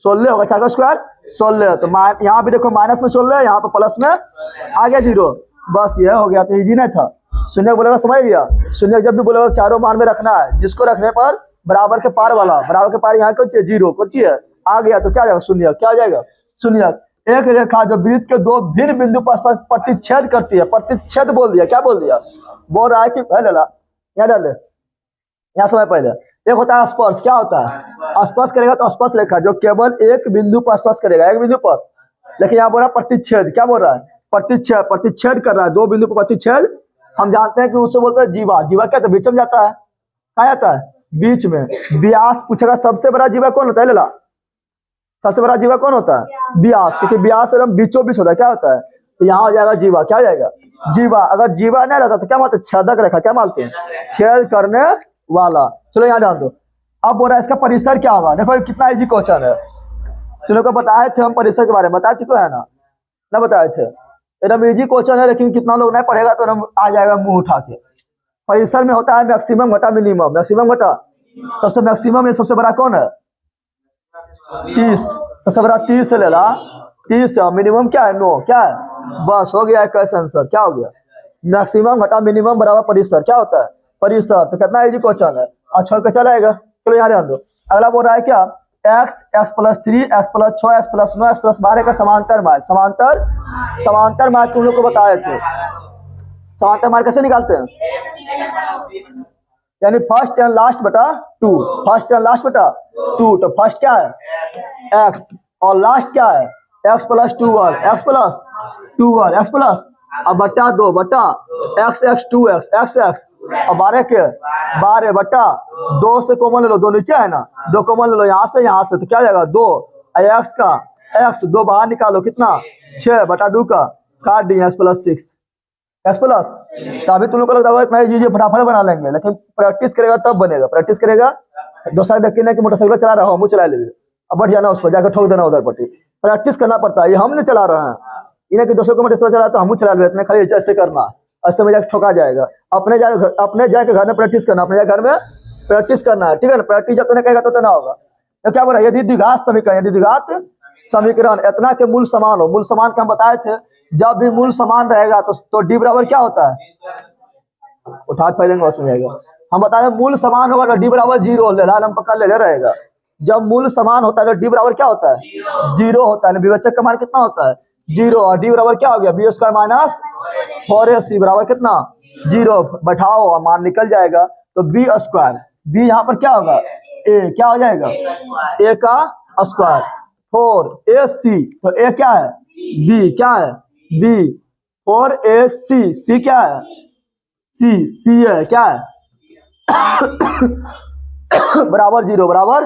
16 होगा, 4 का स्क्वायर 16, तो यहाँ भी देखो माइनस में 16, यहाँ पे प्लस में आ गया जीरो, बस ये हो गया, तो इजी नहीं था। शून्य बोलेगा समझ गया, शून्य जब भी बोलेगा चारों मान में रखना है, जिसको रखने पर बराबर के पार वाला, बराबर के पार यहाँ कौन जीरो कौन सी है आ गया, तो क्या जाएगा शून्य, क्या आ जाएगा शून्य। एक रेखा जो वृत्त के दो भिन्न बिंदु पर प्रतिच्छेद करती है, प्रतिच्छेद बोल दिया, क्या बोल दिया, बोल रहा है कि पहले यहाँ डाल यहाँ समय पहले, एक होता है स्पर्श, क्या होता है स्पर्श करेगा, तो स्पर्श रेखा जो केवल एक बिंदु पर स्पर्श करेगा, एक बिंदु पर, लेकिन यहाँ बोल रहा है प्रतिच्छेद, क्या बोल रहा है प्रतिच्छेद, प्रतिच्छेद कर रहा है, दो बिंदु पर प्रतिच्छेद, हम जानते हैं कि उससे बोलते हैं जीवा, जीवा क्या, तो बीच में जाता है, कहा जाता है बीच में। व्यास पूछेगा सबसे बड़ा जीवा कौन होता है, लेला सबसे बड़ा जीवा कौन होता है, व्यास, क्योंकि व्यास एकदम बीचों बीच होता है, क्या होता है, तो यहाँ हो जाएगा जीवा, क्या हो जाएगा जीवा। अगर जीवा नहीं रहता तो क्या मानते, छेदक रेखा, क्या मानते हैं, छेद करने वाला। चलो यहाँ ध्यान दो, अब बोल रहा है इसका परिसर क्या होगा, देखो कितना इजी क्वेश्चन है, तुम लोग को बताए थे हम परिसर के बारे में, बता चुके हैं ना बताए थे, एकदम इजी क्वेश्चन है, लेकिन कितना लोग नहीं पढ़ेगा तो आ जाएगा मुंह उठा के। परिसर में होता है मैक्सिमम घटा मिनिमम, मैक्सिमम घटा, सबसे मैक्सिमम में सबसे बड़ा कौन है 30, सबसे बड़ा 30 से ले ला, 30 मिनिमम क्या है 9, क्या है, बस हो गया क्वेश्चन आंसर, क्या हो गया मैक्सिमम घटा मिनिमम बराबर परिसर, क्या होता है परिसर। तो कितना इजी क्वेश्चन है, और छोड़ के चलाएगा। चलो यहाँ ध्यान दो, अगला बोल रहा है क्या, x plus 3 x plus 6 x plus 9 x plus 12 का समांतर मान, समांतर मान तुम लोग को बताए थे, समांतर मान कैसे निकालते हैं, यानी फर्स्ट एंड लास्ट बटा 2, फर्स्ट एंड लास्ट बटा 2, तो फर्स्ट क्या है x और लास्ट क्या है x plus 2y, x plus 2y, x plus अब बटा 2 बटा x x 2x x x और 12 के 12 बटा 2 से कॉमन ले लो, 2 नीचे है ना, 2 कॉमन ले लो यहाँ से, तो क्या जाएगा 2 x का x 2 बाहर निकालो, कितना 6 बटा 2 का काट दी x प्लस 6, x प्लस, तो अभी तुम लोग को लगता है इतना इजी फटाफट बना लेंगे, लेकिन प्रैक्टिस करेगा तब बनेगा, प्रैक्टिस करेगा। दूसरा व्यक्ति ने कि मोटरसाइकिल चला रहा हो, मुझे चला ले, अब बढ़ जाना उस पर जाकर ठोक देना उधर पट्टी, प्रैक्टिस करना पड़ता है, ये हम नहीं चला रहे हैं, इन्हें कि दूसरों को मोटरसाइकिल चला तो हम चला रहे हैं, खाली ऐसे करना, ऐसे में जाकर ठोका जाएगा। अपने जाके घर में प्रैक्टिस करना, अपने घर में प्रैक्टिस करना है, ठीक है ना, प्रैक्टिस जब तक कहेगा तो ना होगा। तो क्या बोल रहा है, यदि द्विघात समीकरण, यदि द्विघात समीकरण इतना के मूल समान हो, मूल समान का हम बताए थे, जब भी मूल समान रहेगा तो डी बराबर क्या होता है, उठा फैलेंगे उसमें जाएगा, हम बताए मूल समान होगा तो डी बराबर 0, लाल हम पक्का ले रहेगा, जब मूल समान होता है तो डी बराबर क्या होता है 0 होता है, विवेचक का मान कितना होता है 0, और डी बराबर क्या हो गया बी स्क्वायर माइनस 4ac बराबर कितना 0, बैठाओ और मान निकल जाएगा, तो बी स्क्वायर, बी यहाँ पर क्या होगा ए, क्या हो जाएगा ए का स्क्वायर 4ac, तो ए क्या है बी, क्या है बी 4ac, सी क्या है सी है, क्या है बराबर 0 बराबर।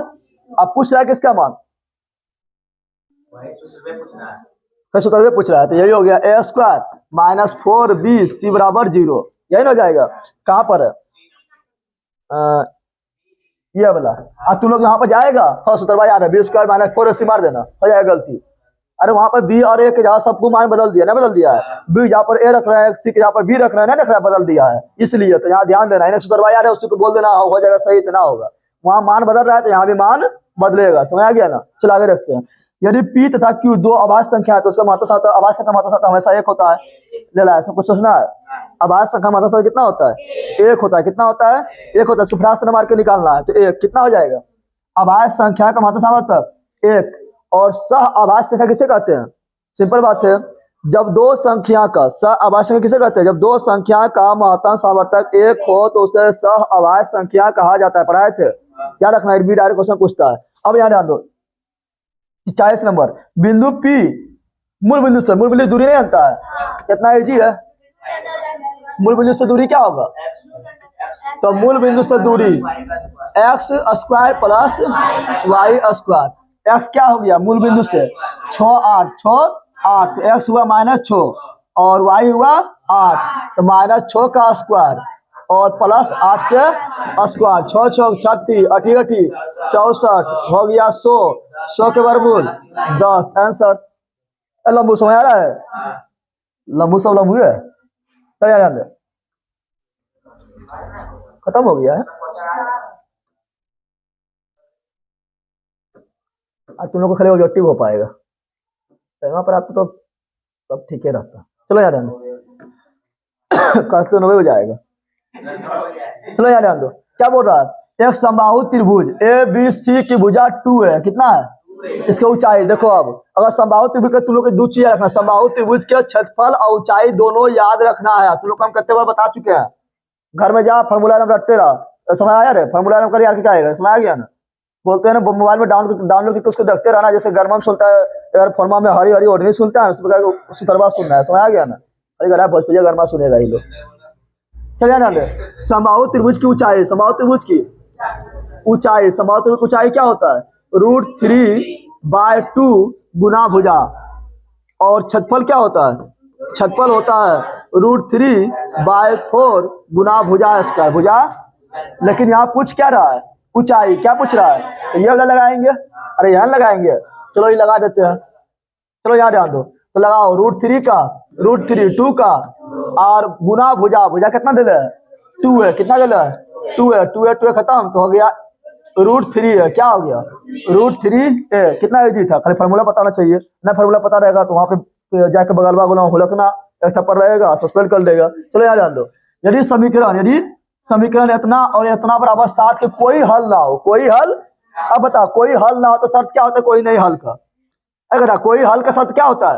अब पूछ रहा है किसका मान, सूत्र में पूछ रहा है, तो यही हो गया ए स्क्वायर माइनस 4bc बराबर 0, यही ना हो जाएगा। कहाँ पर है ये वाला, अब तुम लोग यहाँ पर जाएगा फर्स्ट सूत्र याद है, बी स्क्वायर माइनस 4ac मार देना, हो जाएगा गलती। अरे वहां पर बी और ए के जगह सबको मान बदल दिया, ना बदल दिया है, बी जहाँ पर ए रख रहा है, सी के जहाँ पर बी रख रहा है, ना रख रहा है, बदल दिया है, इसलिए तो यहाँ ध्यान देना, इन्हें सूत्र याद है उसी को बोल देना, हो जाएगा सही, इतना होगा, वहां मान बदल रहा है तो यहाँ भी मान बदलेगा, समझ आ गया ना। चलो आगे देखते हैं, यदि P तथा Q दो अभाज्य संख्या है तो उसका मात्रा साथ अभाज्य संख्या मात्रा साथ हमेशा एक होता है। ले ला, सब कुछ सोचना है। अभाज्य संख्या मात्रा साथ कितना होता है? एक होता है। कितना होता है? एक होता है। इसको फटाक से मार के निकालना है। तो एक कितना हो जाएगा? अभाज्य संख्या का मात्रा सामर्थ्य एक। और सह अभाज्य संख्या किसे कहते हैं? सिंपल बात है, जब दो संख्या का सह अभाज्य संख्या किसे कहते हैं? जब दो संख्या का महत्तम सामर्थ्यक एक हो तो उसे सह अभाज्य संख्या कहा जाता है। पढ़ाए थे, याद रखना, भी डायरेक्ट क्वेश्चन पूछता है। अब यहाँ ध्यान दो, 40 नंबर, बिंदु P मूल बिंदु से मूल बिंदु दूरी नहीं अंतर है। कितना इजी है? मूल बिंदु से दूरी क्या होगा? तो मूल बिंदु से दूरी x square plus Y square. x क्या हो गया मूल बिंदु से? 6 8 6 8, तो x हुआ -6 और y हुआ 8, तो -6 का स्क्वायर और प्लस 8 के स्क्वायर। 6 6 36 8 8 64 हो गया 100, 100 के वर्गमूल 10। आंसर। लंबू समझ आ रहा है? लंबू सब लंबू है। चल यार, खत्म हो गया है। आज तुम लोग को खाली ऑब्जेक्टिव हो पाएगा, वहां पर आता तो सब ठीक ही रहता। चलो यार ध्यान दो, कल से 9 बजे आएगा। चलो यार ध्यान दो, क्या बोल रहा है? एक समबाहु त्रिभुज ABC की भुजा 2 है। कितना है? इसकी ऊंचाई देखो। अब अगर समबाहु त्रिभुज का तुम लोग दो चीज रखना, समबाहु त्रिभुज के क्षेत्रफल और ऊंचाई दोनों याद रखना है। तुम लोग को हम कितने बार बता चुके हैं। घर में जा फॉर्मूला नंबर रटते रहा। समझ आया रे? फॉर्मूला नंबर यार क्या आएगा? समझ आ गया ना? बोलते हैं ना, मोबाइल में डाउनलोड करके उसको देखते रहना। जैसे गर्मा में सुनता है यार, फॉर्मा में हरी हरी ओढ़नी सुनता है, उसमें सुतरवा सुनना है। समझ आ गया ना? अरे घर भोजपुरिया गर्मा सुनेगा ही लोग। चलिए ना, समबाहु त्रिभुज की ऊंचाई, समबाहु त्रिभुज की ऊंचाई, समबाहु त्रिभुज की ऊंचाई क्या होता है? √3/2 गुना भुजा। और क्षेत्रफल क्या होता है? क्षेत्रफल होता है √3/4 गुना भुजा स्क्वायर। भुजा, लेकिन यहाँ पूछ क्या रहा है? ऊंचाई। क्या पूछ रहा है? तो ये वाला लगाएंगे। अरे यहाँ लगाएंगे, चलो ये लगा देते हैं। चलो यहाँ ध्यान दो, तो लगाओ √3 का, √3 2 का और गुना भुजा। भुजा कितना दिल है? 2 है। कितना दिल है? 2 है। 2 है 2 है खत्म, तो हो गया √3 है। क्या हो गया? √3 है। कितना इजी था, खाली फार्मूला बताना चाहिए ना। फार्मूला पता रहेगा तो वहां पे जाके बगल वाला हुलकना एक थप्पड़ रहेगा, सस्पेंड कर देगा। चलो यहाँ ध्यान दो, यदि समीकरण इतना और इतना बराबर 7 के कोई हल ना हो, कोई हल, अब बता, कोई हल ना हो तो शर्त क्या होता है? कोई नहीं हल का। अगर कोई हल का शर्त क्या होता है?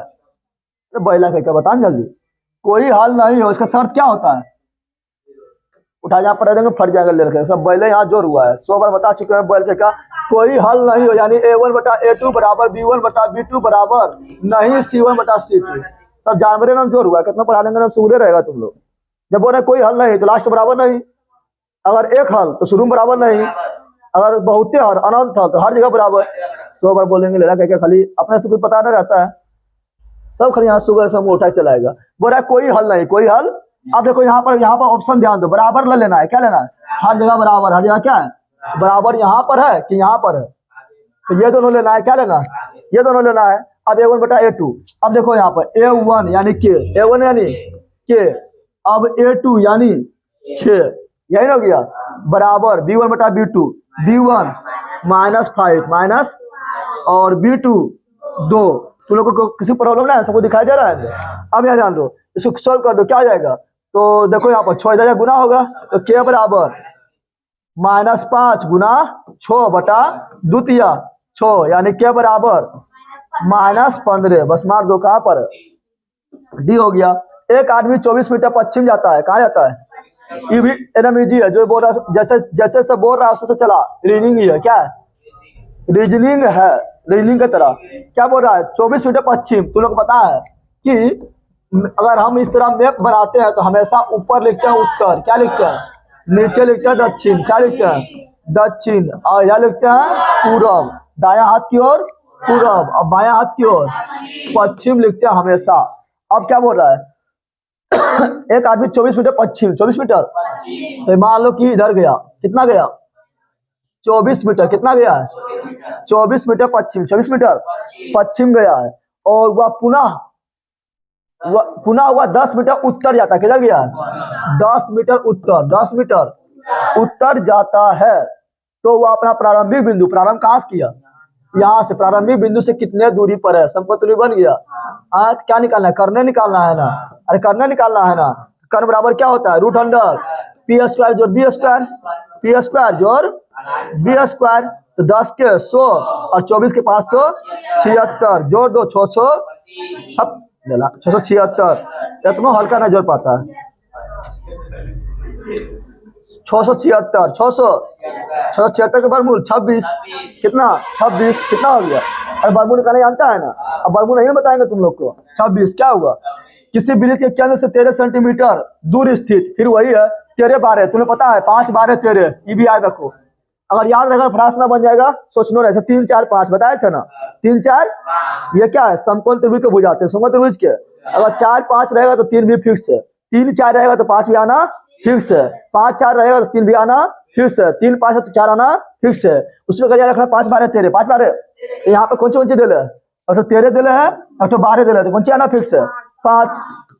तो बैला क्या बता जल्दी। कोई हल नहीं हो, इसका शर्त क्या होता है? उठा जहाँ पढ़ा देंगे फट जाएगा लेकर। सब बैले यहाँ जोर हुआ है, 100 बार बता चुके हैं बैल के का। कोई हल नहीं हो यानी A1/A2 बराबर B1/B2 बराबर नहीं C1/C2। सब जानवरे में जोर हुआ है। कितना पढ़ा देंगे ना, सूर्य रहेगा तुम लोग। जब बोल रहे कोई हल नहीं तो लास्ट बराबर नहीं। अगर एक हल तो शुरू में बराबर नहीं। अगर बहुते हल अनंत हल तो हर जगह बराबर। 100 बार बोलेंगे लेला क्या खाली अपने से कुछ पता नहीं रहता है। सब खाली यहाँ सुगर सब उठा चलाएगा। बोल रहा है कोई हल नहीं, कोई हल। अब देखो यहाँ पर ऑप्शन ध्यान दो, बराबर ले लेना है। क्या लेना है? हर जगह बराबर। हर जगह क्या है? बराबर। यहाँ पर है कि यहाँ पर है? तो ये दोनों लेना है। क्या लेना है? ये दोनों लेना है। अब A1/A2। अब देखो यहाँ पर A1 यानी K, A1 यानी K, अब A2 यानी 6, यही हो गया, बराबर B1/B2। B1 -5 माइनस और B2 2। तुम लोगों को किसी प्रॉब्लम नहीं है? सबको दिखाई दे रहा है? अब यहाँ ध्यान दो, इसको सॉल्व कर दो। क्या आ जाएगा? तो देखो यहाँ पर 6 इधर गुना होगा, तो K बराबर -5 गुना 6/2 6 यानी K बराबर -15। बस मार दो। कहाँ पर? डी हो गया। एक आदमी 24 मीटर पश्चिम जाता है। कहाँ जाता है? ये भी एकदम इजी है। जो बोल रहा है जैसे जैसे से बोल रहा है उससे चला। रीजनिंग ही है। क्या है? रीजनिंग है, रीजनिंग की तरह। क्या बोल रहा है? 24 मीटर पश्चिम। तुम लोग पता है कि अगर हम इस तरह मैप बनाते हैं तो हमेशा ऊपर लिखते हैं उत्तर, क्या लिखते हैं? नीचे लिखते हैं दक्षिण, क्या लिखते हैं? दक्षिण। और यहाँ लिखते हैं पूरब। दाया हाथ की ओर पूरब और बाया हाथ की ओर पश्चिम लिखते हैं हमेशा। अब क्या बोल रहा है? एक आदमी 24 मीटर पश्चिम, 24 मीटर, तो मान लो कि इधर गया। कितना गया? 24 मीटर। कितना गया है? 24 मीटर पश्चिम, 24 मीटर पश्चिम गया है। और वह पुनः हुआ 10 मीटर उत्तर जाता है। किधर गया? 10 मीटर उत्तर, 10 मीटर उत्तर जाता है। तो वह अपना प्रारंभिक बिंदु, प्रारंभ कहाँ से किया? यहाँ से प्रारंभिक बिंदु से कितने दूरी पर है, समकोण बन गया। क्या निकालना है, कर्ण निकालना है ना, अरे कर्ण निकालना है ना। कर्ण बराबर क्या होता है, रूट अंडर पी स्क्वायर जोड़ बी स्क्वायर, पी स्क्वायर जोड़ बी स्क्वायर। तो 10 के 100 और 24 के 576 जोड़ दो 600, अब 676। इतना हल्का नहीं जोड़ पाता है। 676 676 के वर्गमूल 26 कितना, 26 कितना हो गया। अरे वर्गमूल निकालना जानता है ना, अब वर्गमूल नहीं बताएंगे तुम लोग को। 26 क्या होगा, किसी वृत्त के केंद्र से 13 सेंटीमीटर दूर स्थित, फिर वही है 13 12, तुम्हें पता है 5 12 13, ये भी याद रखो। अगर याद रहेगा फ्रांस ना बन जाएगा, सोच लो ना। 3 4 5 बताए थे ना, 3 4 ये क्या है, समकोण त्रिभुज के बुझाते हैं, समकोण त्रिभुज के। अगर 4 5 रहेगा तो 3 भी फिक्स है, 3 4 रहेगा तो 5 भी आना फिक्स है, 5 4 रहेगा तो 3 भी आना फिक्स है, 3 5 है तो 4 आना फिक्स है। उसमें क्या रखना, 5 12 13, 5 12। यहाँ पे कौन सी दिले है, और तो 13 दिले है और तो 12 दिले, तो कौन सी आना फिक्स है, 5।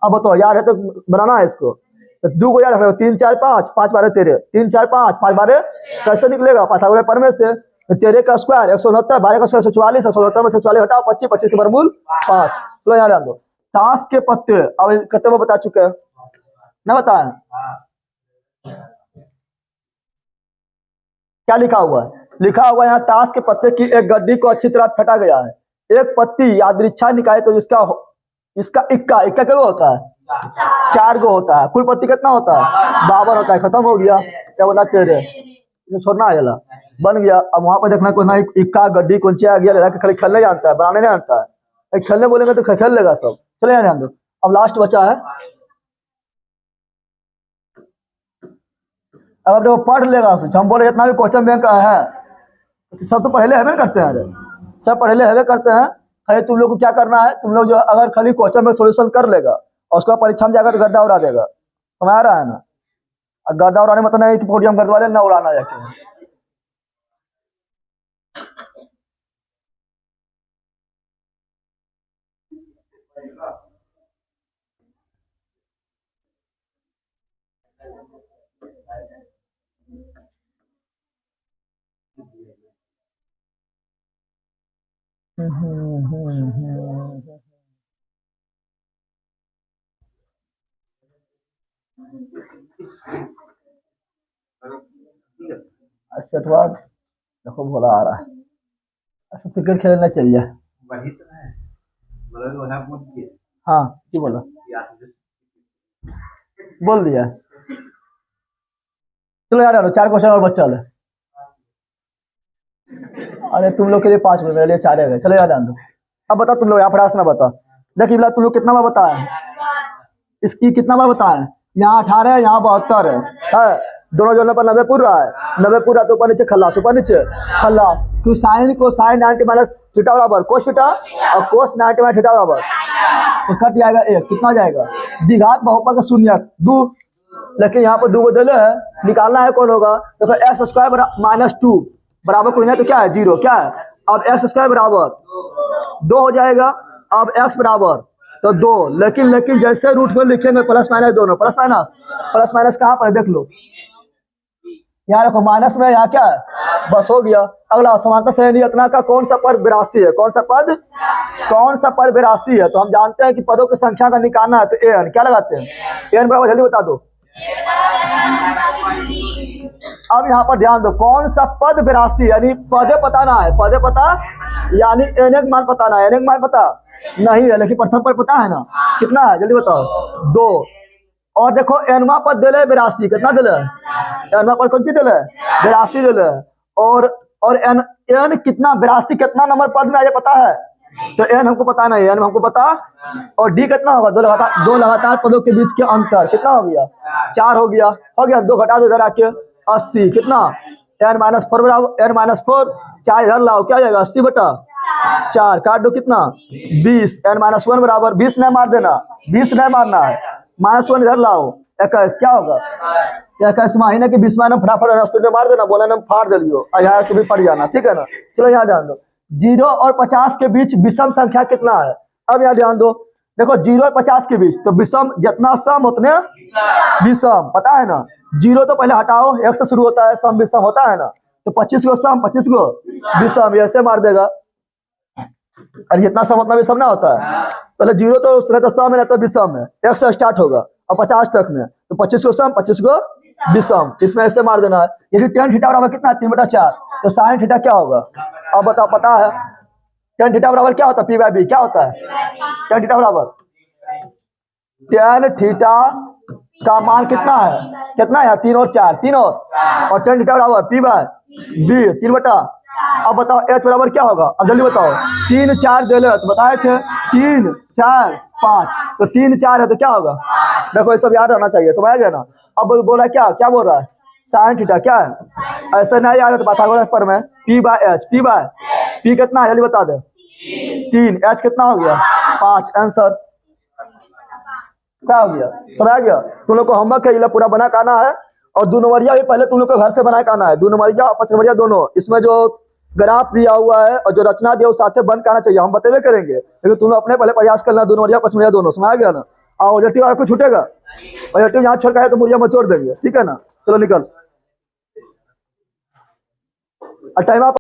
अब बताओ यार है तो बनाना है इसको, तो 2 को याद रखना, 3 4 5 5 12 13, 3 4 5 5 12 कैसे निकलेगा, पाइथागोरस पर में से। 13 का स्क्वायर 169, 12 का स्क्वायर 144, 169 में से 44 हटाओ 25, 25 के वर्गमूल 5। चलो यहाँ ध्यान दो, ताश के पत्ते अब कितने में बता चुके हैं ना, बताए क्या लिखा हुआ है, लिखा हुआ है यहाँ ताश के पत्ते की एक गड्डी को अच्छी तरह फेंटा गया है, एक पत्ती यादृच्छा निकाले तो इसका इक्का क्या होता है, 4 गो होता है, कुल पत्ती कितना होता है 52 होता है। खत्म हो गया, क्या बोला 13, छोड़ना है बन गया। अब वहां पर देखना कोई ना इक्का गड्डी कौन सी आ गया, खाली खेलने जानता है, बनाने नहीं जानता है। खेलने बोलेंगे तो खेल लेगा सब। चले यहाँ ध्यान दो, अब लास्ट बचा है, अगर देखो पढ़ लेगा हम बोले जितना भी क्वेश्चन बैंक है सब तो पहले हमें करते हैं, सब पहले हमें करते हैं। खाली तुम लोग को क्या करना है, तुम लोग जो अगर खाली क्वेश्चन में सोल्यूशन कर लेगा और उसका परीक्षा में जाकर तो गड्ढा उड़ा देगा, समझ आ रहा है ना। गड्ढा उड़ाने मतलब नहीं कि पोडियम गड्ढा वाले ना उड़ाना जाके। सेटवा देखो भोला आ रहा है, ऐसा क्रिकेट खेलना चाहिए। हाँ क्यों बोला, बोल दिया। चलो यार 4 क्वेश्चन और बच्चा है। अरे तुम लोग के लिए 5 मेरे लिए 4 है। चलो यार दो, अब बता तुम लोग यहाँ पर आसना बता। देखिए बिला तुम लोग कितना बार बताया, इसकी कितना बार बताया, यहाँ 18 है, यहाँ 72 है, दोनों जोड़ने पर 90 पूरा है, 90 पूरा तो ऊपर नीचे खल्लास, ऊपर नीचे खल्लास। क्यों साइन को साइन 90 माइनस थीटा बराबर कोस थीटा और कोस 90 माइनस थीटा बराबर, तो कट जाएगा 1, कितना जाएगा द्विघात बहुपद का शून्य 2। लेकिन यहाँ पर 2 को दिले है, निकालना है कौन होगा, देखो एक्स स्क्वायर माइनस 2 बराबर कोई नहीं तो क्या है 0, क्या है। अब एक्स स्क्वायर बराबर 2 हो जाएगा, अब एक्स बराबर तो 2, लेकिन जैसे रूट में लिखेंगे प्लस माइनस दोनों, प्लस माइनस कहाँ पर देख लो, यहाँ देखो माइनस में, यहाँ क्या है बस हो गया। अगला समांतर श्रेणी रचना का कौन सा पद 82 है, कौन सा पद 82 है। तो हम जानते हैं कि पदों की संख्या का निकालना है, तो एन क्या लगाते हैं, एन बराबर, जल्दी बता दो। अब यहाँ पर ध्यान दो, कौन सा पद 82, यानी पदे पता ना है, पदे पता यानी एन एक मान पता ना है, एन एक मान पता नहीं है, लेकिन प्रथम पद पता है ना, कितना है जल्दी बताओ 2। और देखो एनवा पद दिले 82, कितना दिले, एनवा पद कौन सी दिले 82 दिले, और एन कितना 82 कितना नंबर पद में आगे पता है, तो एन हमको पता नहीं, एन हमको पता। और डी कितना होगा, 2 लगातार पदों के बीच के अंतर कितना हो गया 4 हो गया, 2 घटा दो इधर आके 80, कितना एन माइनस 4 बराबर, एन माइनस 4 4 इधर लाओ, क्या जाएगा 80 बटा 4, काट दो कितना 20, एन माइनस 1 बराबर 20 नहीं मार देना, 20 नहीं मारना है, माइनस 1 इधर लाओ 21, क्या होगा 21 महीने के 20 महीने फटाफट में मार देना, बोला ना फाड़ दे लियो, यहाँ तुम्हें पड़ जाना, ठीक है ना। चलो यहाँ ध्यान दो, 0 और 50 के बीच विषम संख्या कितना है। अब यहाँ ध्यान दो, देखो 0 और 50 के बीच, तो विषम जितना सम उतने विषम, पता है ना। 0 तो पहले हटाओ, 1 से शुरू होता है, सम विषम होता है ना, तो 25 को सम, 25 को विषम, ऐसे मार देगा। और जितना सम उतना विषम ना होता है। पहले 0 तो सम है ना तो विषम है, 1 से स्टार्ट होगा और 50 तक में, तो 25 को सम, 25 को विषम, इसमें ऐसे मार देना है। यदि tan थीटा बराबर कितना है 3/4, तो sin थीटा क्या होगा? अब बताओ, पता है tan थीटा बराबर क्या होता है? p/b क्या होता है? tan थीटा बराबर tan थीटा का मान कितना है? कितना है? 3 और 4, 3 और tan थीटा बराबर p/b 3/। अब बताओ h बराबर क्या होगा? अब जल्दी बताओ। 3 4 दे ले तो बताए थे 3 4 5, तो 3 4 है तो क्या होगा? देखो ये सब याद रहना चाहिए, समझ गया ना? अब बोला क्या क्या बोल रहा है? sin थीटा क्या है? ऐसे नहीं याद है तो पाइथागोरस पर में p/h, p कितना है जल्दी बता दे? 3, h कितना हो गया? 5, आंसर क्या हो गया? समझ गया? तुम लोग को होमवर्क है, पूरा बना के आना है। और 2 नंबरिया भी पहले तुम लोग को घर से बना के आना है, 2 नंबरिया और 5 नंबरिया दोनों। इसमें जो ग्राफ दिया हुआ है और जो रचना दिया, वो साथ बन के आना चाहिए, हम बतेबे करेंगे, लेकिन तुम लोग अपने पहले प्रयास करना। 2 नंबरिया 5 नंबरिया दोनों, समझ गया ना? और ऑब्जेक्टिव आपको छूटेगा, ऑब्जेक्टिव यहाँ छोड़ का है तो मुड़िया मचोड़ देंगे, ठीक है ना? चलो निकल। टाइम आप